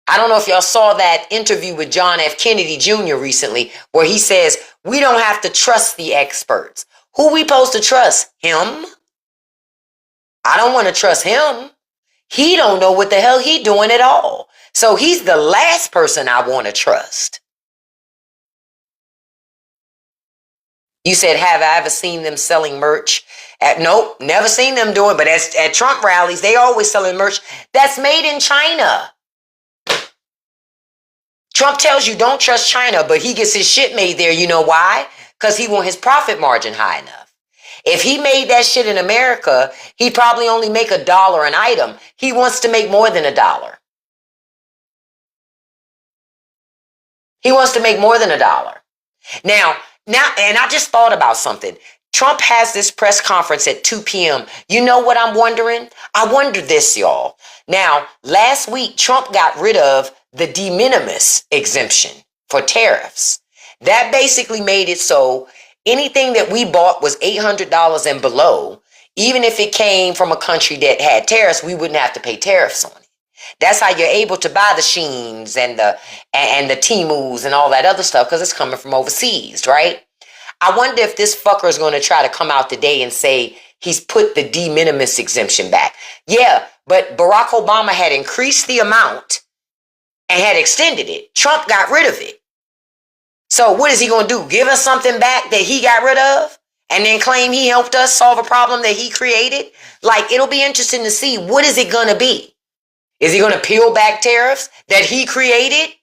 I don't know if y'all saw that interview with John F. Kennedy Jr. recently where he says, we don't have to trust the experts. Who we supposed to trust? Him? I don't want to trust him. He don't know what the hell he doing at all. So he's the last person I want to trust. You said, have I ever seen them selling merch? Nope, never seen them doing, but at Trump rallies, they always selling merch that's made in China. Trump tells you don't trust China, but he gets his shit made there. You know why? Because he want his profit margin high enough. If he made that shit in America, he'd probably only make $1 an item. He wants to make more than $1. He wants to make more than $1. Now, and I just thought about something. Trump has this press conference at 2 p.m. You know what I'm wondering? I wonder this, y'all. Now, last week, Trump got rid of the de minimis exemption for tariffs. That basically made it so anything that we bought was $800 and below, even if it came from a country that had tariffs, we wouldn't have to pay tariffs on it. That's how you're able to buy the Sheins and the Temus and all that other stuff, because it's coming from overseas, right? I wonder if this fucker is going to try to come out today and say he's put the de minimis exemption back. Yeah, but Barack Obama had increased the amount and had extended it. Trump got rid of it. So what is he going to do? Give us something back that he got rid of and then claim he helped us solve a problem that he created? Like, it'll be interesting to see, what is it going to be? Is he going to peel back tariffs that he created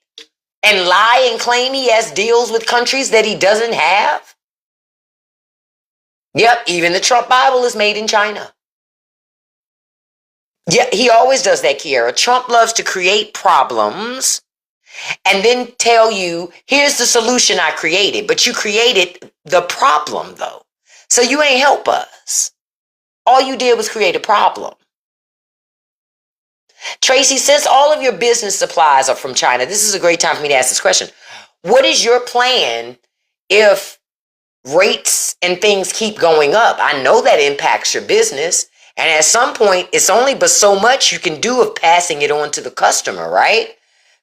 and lie and claim he has deals with countries that he doesn't have? Yep, even the Trump Bible is made in China. Yeah, he always does that, Kiara. Trump loves to create problems and then tell you, here's the solution I created. But you created the problem, though. So you ain't help us. All you did was create a problem. Tracy, since all of your business supplies are from China, this is a great time for me to ask this question. What is your plan if rates and things keep going up? I know that impacts your business. And at some point, it's only but so much you can do of passing it on to the customer, right?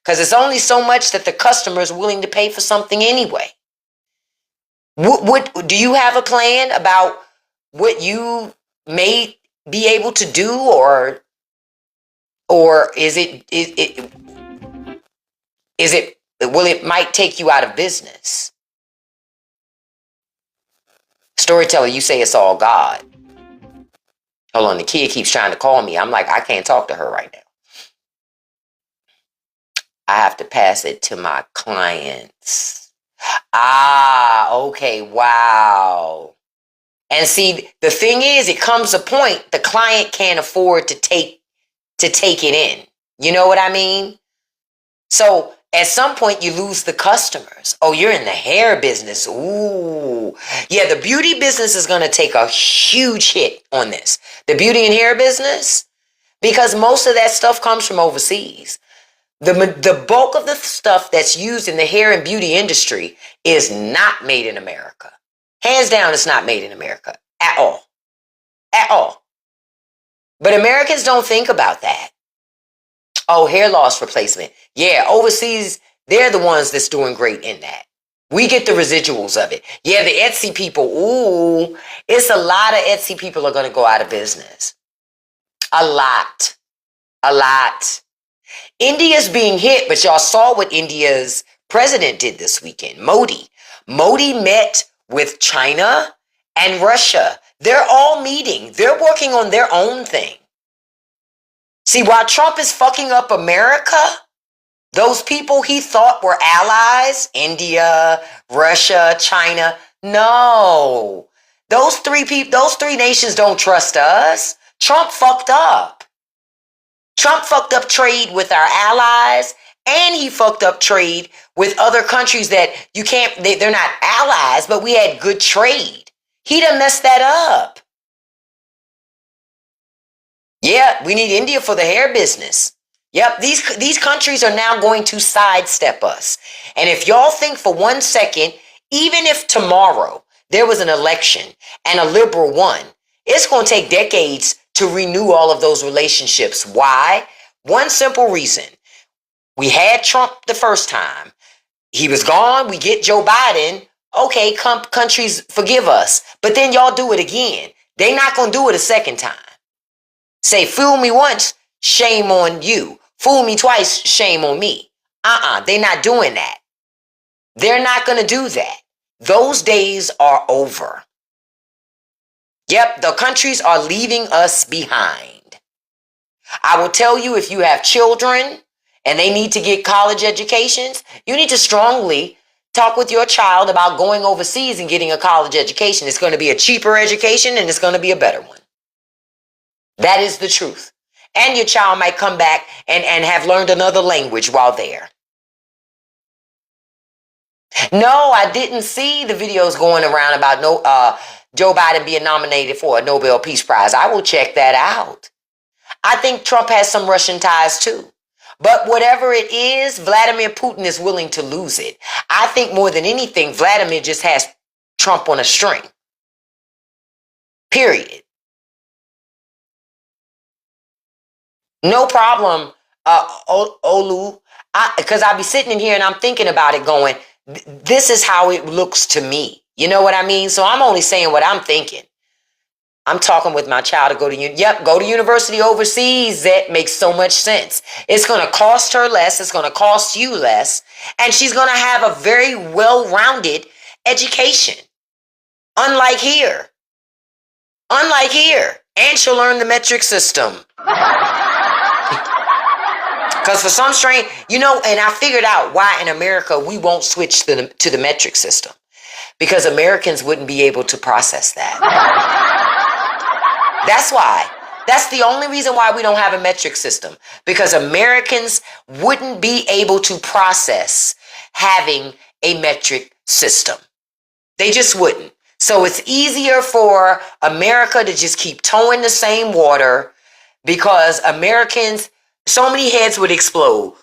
Because it's only so much that the customer is willing to pay for something anyway. Do you have a plan about what you may be able to do, or is it will it might take you out of business? Storyteller, you say it's all God. Hold on, the kid keeps trying to call me. I'm like, I can't talk to her right now. I have to pass it to my clients. Okay, wow. And see, the thing is, it comes a point the client can't afford to take it in. You know what I mean? So at some point you lose the customers. Oh, you're in the hair business. Ooh. Yeah, the beauty business is going to take a huge hit on this. The beauty and hair business, because most of that stuff comes from overseas. The bulk of the stuff that's used in the hair and beauty industry is not made in America. Hands down, it's not made in America at all. At all. But Americans don't think about that. Oh, hair loss replacement. Yeah, overseas, they're the ones that's doing great in that. We get the residuals of it. Yeah, the Etsy people, ooh, it's a lot of Etsy people are going to go out of business. A lot. A lot. India's being hit, but y'all saw what India's president did this weekend. Modi. Modi met with China and Russia. They're all meeting. They're working on their own thing. See, while Trump is fucking up America, those people he thought were allies, India, Russia, China, no. Those three nations don't trust us. Trump fucked up. Trump fucked up trade with our allies, and he fucked up trade with other countries that they're not allies, but we had good trade. He done messed that up. Yeah, we need India for the hair business. Yep, these countries are now going to sidestep us. And if y'all think for 1 second, even if tomorrow there was an election and a liberal won, it's going to take decades to renew all of those relationships. Why? One simple reason. We had Trump the first time. He was gone. We get Joe Biden. Okay, countries forgive us. But then y'all do it again. They're not going to do it a second time. Say, fool me once, shame on you. Fool me twice, shame on me. They're not doing that. They're not going to do that. Those days are over. Yep, the countries are leaving us behind. I will tell you, if you have children and they need to get college educations, you need to strongly talk with your child about going overseas and getting a college education. It's going to be a cheaper education and it's going to be a better one. That is the truth. And your child might come back and have learned another language while there. No, I didn't see the videos going around about Joe Biden being nominated for a Nobel Peace Prize. I will check that out. I think Trump has some Russian ties too. But whatever it is, Vladimir Putin is willing to lose it. I think more than anything, Vladimir just has Trump on a string. Period. No problem, Olu. Because I'll be sitting in here and I'm thinking about it going, this is how it looks to me. You know what I mean? So I'm only saying what I'm thinking. I'm talking with my child to go to university overseas. That makes so much sense. It's going to cost her less. It's going to cost you less. And she's going to have a very well-rounded education. Unlike here. And she'll learn the metric system. Because for some strange, and I figured out why in America we won't switch to the metric system. Because Americans wouldn't be able to process that. That's why. That's the only reason why we don't have a metric system. Because Americans wouldn't be able to process having a metric system. They just wouldn't. So it's easier for America to just keep towing the same water, because Americans, so many heads would explode.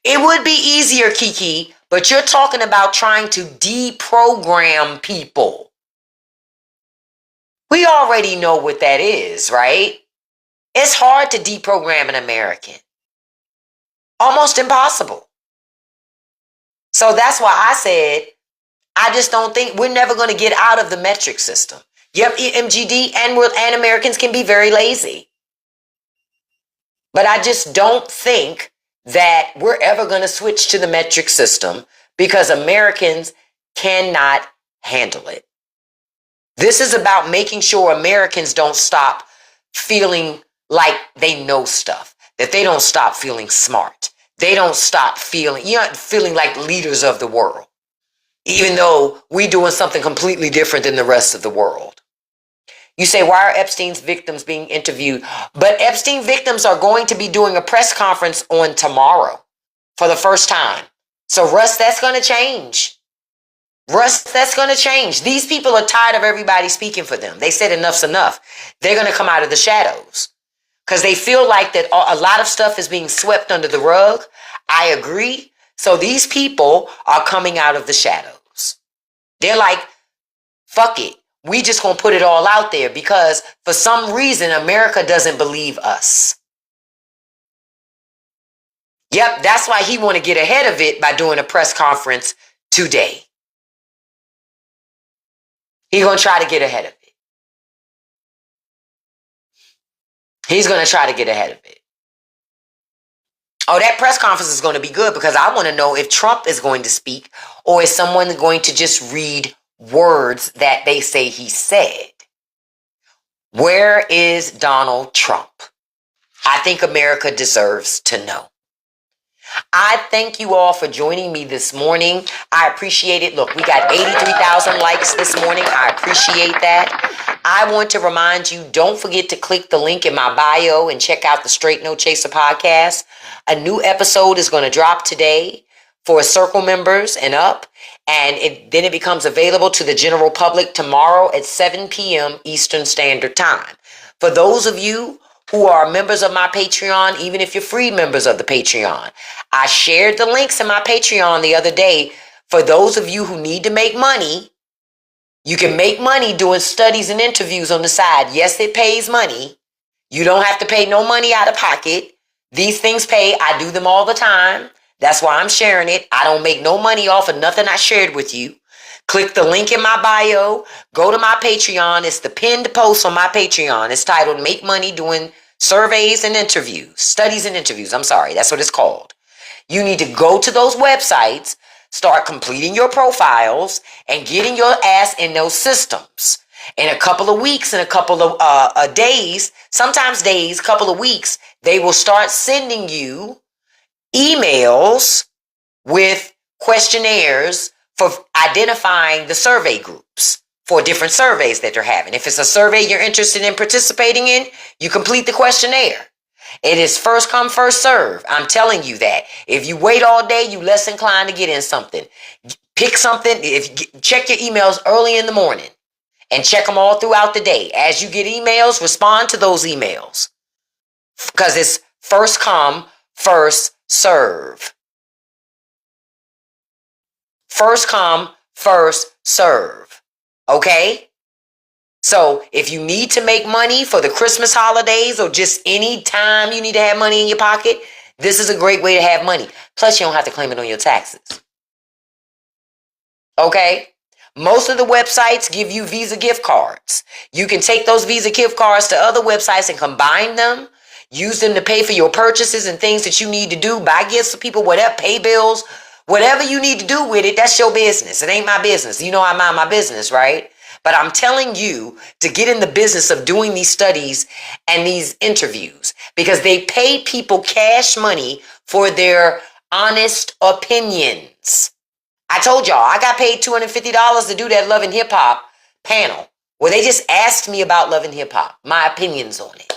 It would be easier, Kiki, but you're talking about trying to deprogram people. We already know what that is, right? It's hard to deprogram an American. Almost impossible. So that's why I said, I just don't think we're never going to get out of the metric system. Yep, MGD and Americans can be very lazy. But I just don't think that we're ever going to switch to the metric system, because Americans cannot handle it. This is about making sure Americans don't stop feeling like they know stuff, that they don't stop feeling smart. They don't stop feeling like leaders of the world, even though we're doing something completely different than the rest of the world. You say, why are Epstein's victims being interviewed? But Epstein victims are going to be doing a press conference on tomorrow for the first time. So Russ, that's going to change. These people are tired of everybody speaking for them. They said enough's enough. They're going to come out of the shadows because they feel like that a lot of stuff is being swept under the rug. I agree. So these people are coming out of the shadows. They're like, fuck it. We just gonna put it all out there, because for some reason America doesn't believe us. Yep, that's why he want to get ahead of it by doing a press conference today. He's gonna try to get ahead of it. Oh, that press conference is going to be good, because I want to know if Trump is going to speak, or is someone going to just read words that they say he said. Where is Donald Trump? I think America deserves to know. I thank you all for joining me this morning. I appreciate it. Look, we got 83,000 likes this morning. I appreciate that. I want to remind you, don't forget to click the link in my bio and check out the Straight No Chaser podcast. A new episode is going to drop today for Circle members and up. And then it becomes available to the general public tomorrow at 7 p.m. Eastern Standard Time. For those of you who are members of my Patreon, even if you're free members of the Patreon, I shared the links in my Patreon the other day. For those of you who need to make money, you can make money doing studies and interviews on the side. Yes, it pays money. You don't have to pay no money out of pocket. These things pay. I do them all the time. That's why I'm sharing it. I don't make no money off of nothing I shared with you. Click the link in my bio. Go to my Patreon. It's the pinned post on my Patreon. It's titled Make Money Doing surveys and interviews, studies and interviews. I'm sorry, that's what it's called. You need to go to those websites, start completing your profiles, and getting your ass in those systems. In a couple of weeks, in a couple of days, sometimes days, couple of weeks, they will start sending you emails with questionnaires for identifying the survey groups for different surveys that they're having. If it's a survey you're interested in participating in, you complete the questionnaire. It is first come, first serve. I'm telling you that. If you wait all day, you less inclined to get in something. Pick something. Check your emails early in the morning and check them all throughout the day. As you get emails, respond to those emails because it's first come, first serve. First come, first serve. Okay? So if you need to make money for the Christmas holidays or just any time you need to have money in your pocket, this is a great way to have money. Plus, you don't have to claim it on your taxes. Okay? Most of the websites give you Visa gift cards. You can take those Visa gift cards to other websites and combine them, use them to pay for your purchases and things that you need to do, buy gifts for people, whatever, pay bills, whatever you need to do with it, that's your business. It ain't my business. You know I mind my business, right? But I'm telling you to get in the business of doing these studies and these interviews because they pay people cash money for their honest opinions. I told y'all, I got paid $250 to do that Love and Hip Hop panel where they just asked me about Love and Hip Hop, my opinions on it.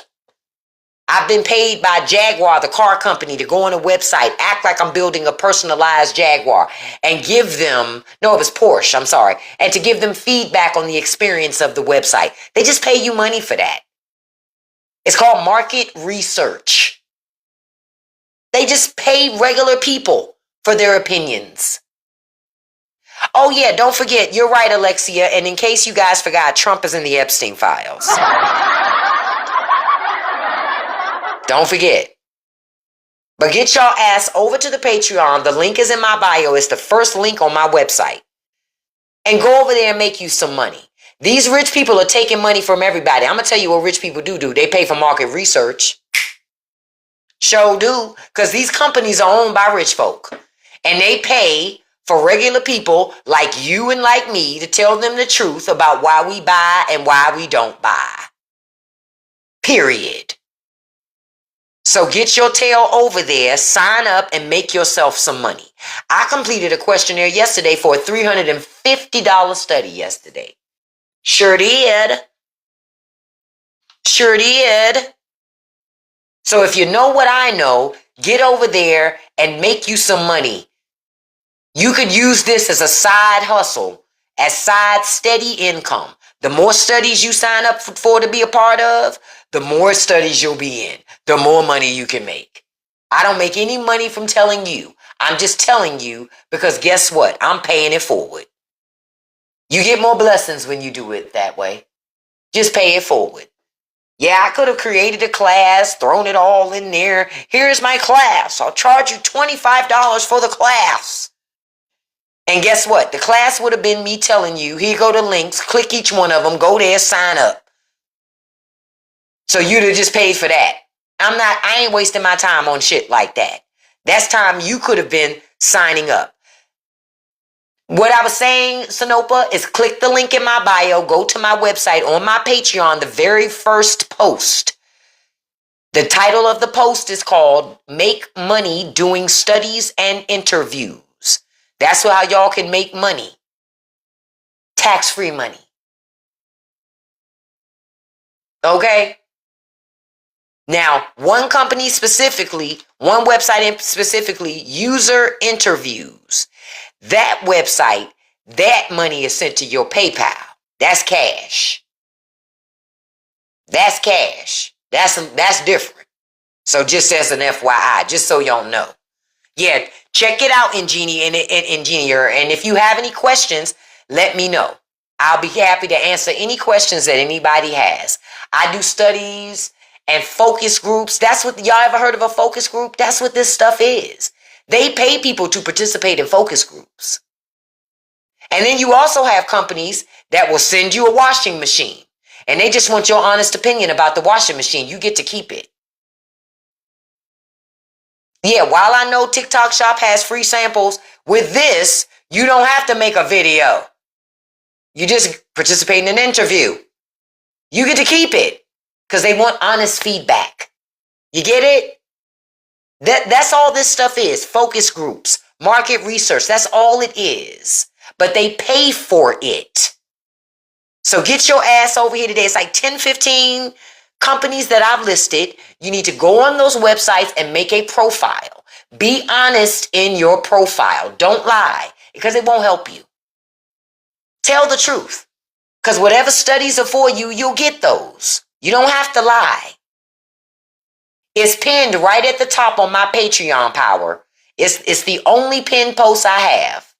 I've been paid by Jaguar, the car company, to go on a website, act like I'm building a personalized Jaguar and give them, no, it was Porsche, I'm sorry, and to give them feedback on the experience of the website. They just pay you money for that. It's called market research. They just pay regular people for their opinions. Oh yeah, don't forget, you're right, Alexia, and in case you guys forgot, Trump is in the Epstein files. Don't forget. But get y'all ass over to the Patreon. The link is in my bio. It's the first link on my website. And go over there and make you some money. These rich people are taking money from everybody. I'm going to tell you what rich people do. They pay for market research. Sure do. Because these companies are owned by rich folk. And they pay for regular people like you and like me to tell them the truth about why we buy and why we don't buy. Period. So get your tail over there, sign up, and make yourself some money. I completed a questionnaire yesterday for a $350 study yesterday. Sure did. Sure did. So if you know what I know, get over there and make you some money. You could use this as a side hustle, as side steady income. The more studies you sign up for to be a part of, the more studies you'll be in, the more money you can make. I don't make any money from telling you. I'm just telling you because guess what? I'm paying it forward. You get more blessings when you do it that way. Just pay it forward. Yeah, I could have created a class, thrown it all in there. Here's my class. I'll charge you $25 for the class. And guess what? The class would have been me telling you, here go the links, click each one of them, go there, sign up. So you'd have just paid for that. I ain't wasting my time on shit like that. That's time you could have been signing up. What I was saying, Sanopa, is click the link in my bio, go to my website on my Patreon, the very first post. The title of the post is called Make Money Doing Studies and Interviews. That's how y'all can make money. Tax-free money. Okay? Now, one company specifically, one website specifically, User Interviews. That website, that money is sent to your PayPal. That's cash. That's cash. That's different. So just as an FYI, just so y'all know. Yeah, check it out, Engineer. And if you have any questions, let me know. I'll be happy to answer any questions that anybody has. I do studies and focus groups. That's what, y'all ever heard of a focus group? That's what this stuff is. They pay people to participate in focus groups. And then you also have companies that will send you a washing machine. And they just want your honest opinion about the washing machine. You get to keep it. Yeah, while I know TikTok Shop has free samples, with this, you don't have to make a video. You just participate in an interview. You get to keep it because they want honest feedback. You get it? That's all this stuff is. Focus groups, market research. That's all it is. But they pay for it. So get your ass over here today. It's like 10, 15 companies that I've listed. You need to go on those websites and make a profile. Be honest in your profile. Don't lie because it won't help you. Tell the truth because whatever studies are for you, you'll get those. You don't have to lie. It's pinned right at the top on my Patreon, Power. It's the only pinned post I have.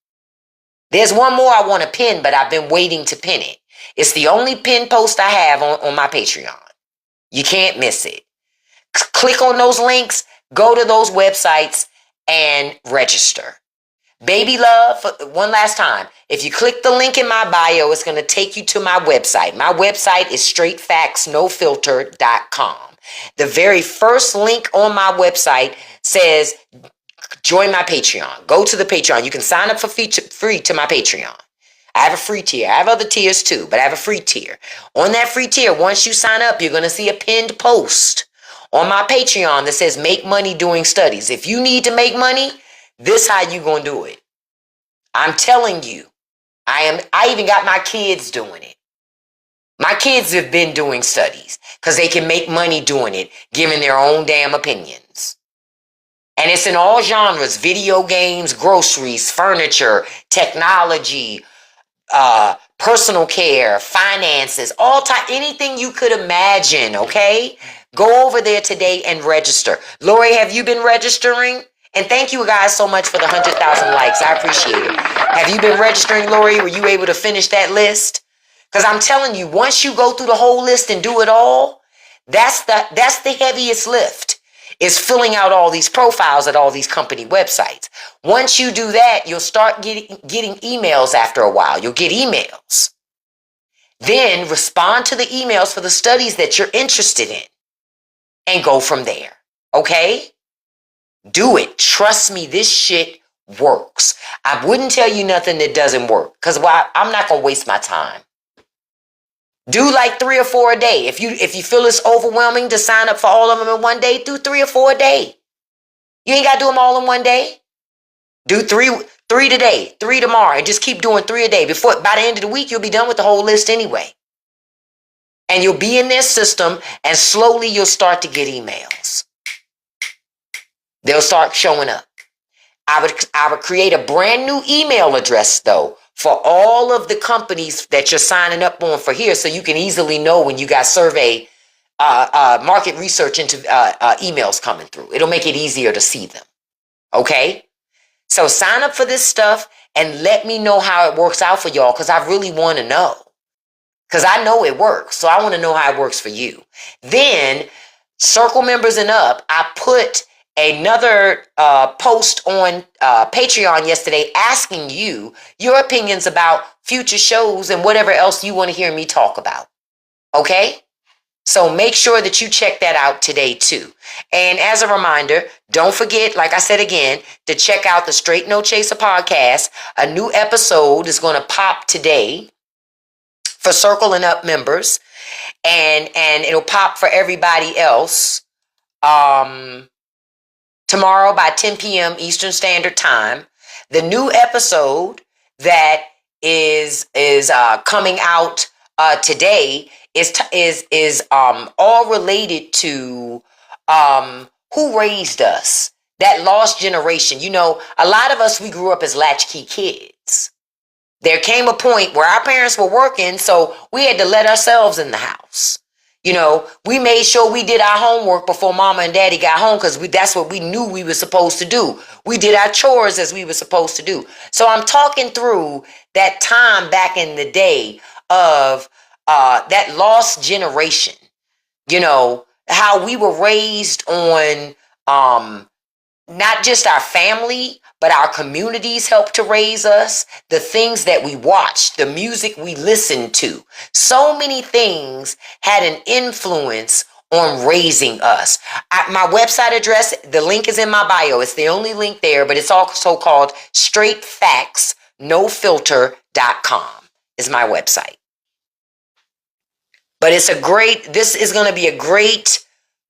There's one more I want to pin, but I've been waiting to pin it. It's the only pinned post I have on my Patreon. You can't miss it. Click on those links, go to those websites, and register. Baby love, one last time. If you click the link in my bio, it's going to take you to my website. My website is straightfactsnofilter.com. The very first link on my website says, join my Patreon. Go to the Patreon. You can sign up for free to my Patreon. I have a free tier. I have other tiers too, but I have a free tier. On that free tier, once you sign up, you're going to see a pinned post on my Patreon that says make money doing studies. If you need to make money, this how you going to do it. I'm telling you, I even got my kids doing it. My kids have been doing studies because they can make money doing it, giving their own damn opinions. And it's in all genres: video games, groceries, furniture, technology, personal care, finances, anything you could imagine, okay? Go over there today and register. Lori, have you been registering? And thank you guys so much for the 100,000 likes. I appreciate it. Have you been registering, Lori? Were you able to finish that list? Because I'm telling you, once you go through the whole list and do it all, that's the heaviest lift, is filling out all these profiles at all these company websites. Once you do that, you'll start getting emails after a while. You'll get emails. Then respond to the emails for the studies that you're interested in and go from there. Okay? Do it. Trust me, this shit works. I wouldn't tell you nothing that doesn't work because I'm not going to waste my time. Do like 3 or 4 a day. If you feel it's overwhelming to sign up for all of them in one day, do 3 or 4 a day. You ain't got to do them all in one day. Do three today, 3 tomorrow, and just keep doing 3 a day. By the end of the week, you'll be done with the whole list anyway. And you'll be in their system, and slowly you'll start to get emails. They'll start showing up. I would create a brand new email address though for all of the companies that you're signing up on for here, so you can easily know when you got survey market research into emails coming through. It'll make it easier to see them. Okay? So sign up for this stuff and let me know how it works out for y'all, because I really want to know. Because I know it works, so I want to know how it works for you. Then, Circle members and up, I put another post on Patreon yesterday asking you your opinions about future shows and whatever else you want to hear me talk about. Okay? So make sure that you check that out today too. And as a reminder, don't forget, like I said again, to check out the Straight No Chaser podcast. A new episode is going to pop today for Circle and Up members, and it'll pop for everybody else tomorrow by 10 p.m. Eastern Standard Time. The new episode that is coming out today is all related to who raised us, that lost generation. You know, a lot of us, we grew up as latchkey kids. There came a point where our parents were working, so we had to let ourselves in the house. You know, we made sure we did our homework before mama and daddy got home, because that's what we knew we were supposed to do. We did our chores as we were supposed to do. So I'm talking through that time back in the day of that lost generation. You know, how we were raised on not just our family, but our communities helped to raise us, the things that we watched, the music we listened to. So many things had an influence on raising us. My website address, the link is in my bio. It's the only link there, but it's also called straightfactsnofilter.com is my website. But this is going to be a great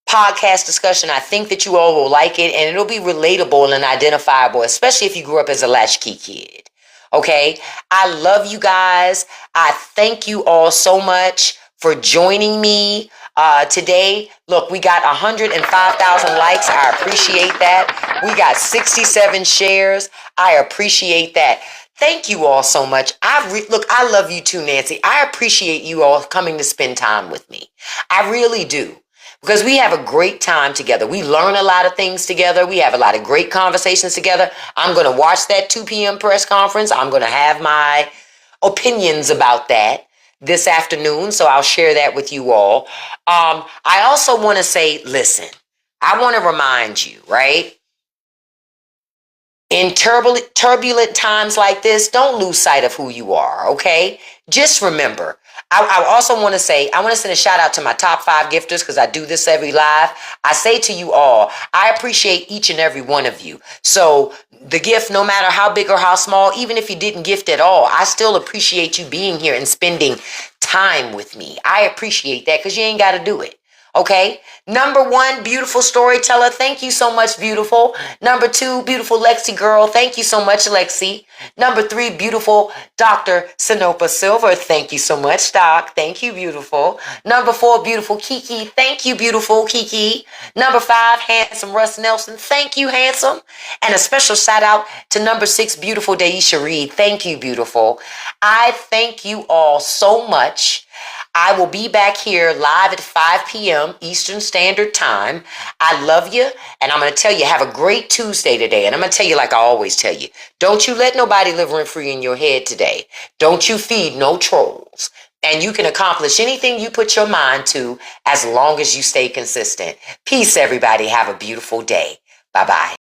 podcast discussion. I think that you all will like it, and it'll be relatable and identifiable, especially if you grew up as a latchkey kid. Okay? I love you guys. I thank you all so much for joining me today. Look, we got 105,000 likes. I appreciate that. We got 67 shares. I appreciate that. Thank you all so much. Look, I love you too, Nancy. I appreciate you all coming to spend time with me. I really do. Because we have a great time together. We learn a lot of things together. We have a lot of great conversations together. I'm going to watch that 2 p.m. press conference. I'm going to have my opinions about that this afternoon. So I'll share that with you all. I also want to say, listen, I want to remind you, right? In turbulent times like this, don't lose sight of who you are, okay? Just remember, I also want to say, I want to send a shout out to my top 5 gifters because I do this every live. I say to you all, I appreciate each and every one of you. So the gift, no matter how big or how small, even if you didn't gift at all, I still appreciate you being here and spending time with me. I appreciate that because you ain't got to do it. Okay. Number 1, beautiful storyteller. Thank you so much, beautiful. Number 2, beautiful Lexi girl. Thank you so much, Lexi. Number 3, beautiful Dr. Sinopa Silver. Thank you so much, Doc. Thank you, beautiful. Number 4, beautiful Kiki. Thank you, beautiful Kiki. Number 5, handsome Russ Nelson. Thank you, handsome. And a special shout out to number 6, beautiful Daisha Reed. Thank you, beautiful. I thank you all so much. I will be back here live at 5 p.m. Eastern Standard Time. I love you, and I'm going to tell you, have a great Tuesday today. And I'm going to tell you like I always tell you, don't you let nobody live rent-free in your head today. Don't you feed no trolls. And you can accomplish anything you put your mind to as long as you stay consistent. Peace, everybody. Have a beautiful day. Bye-bye.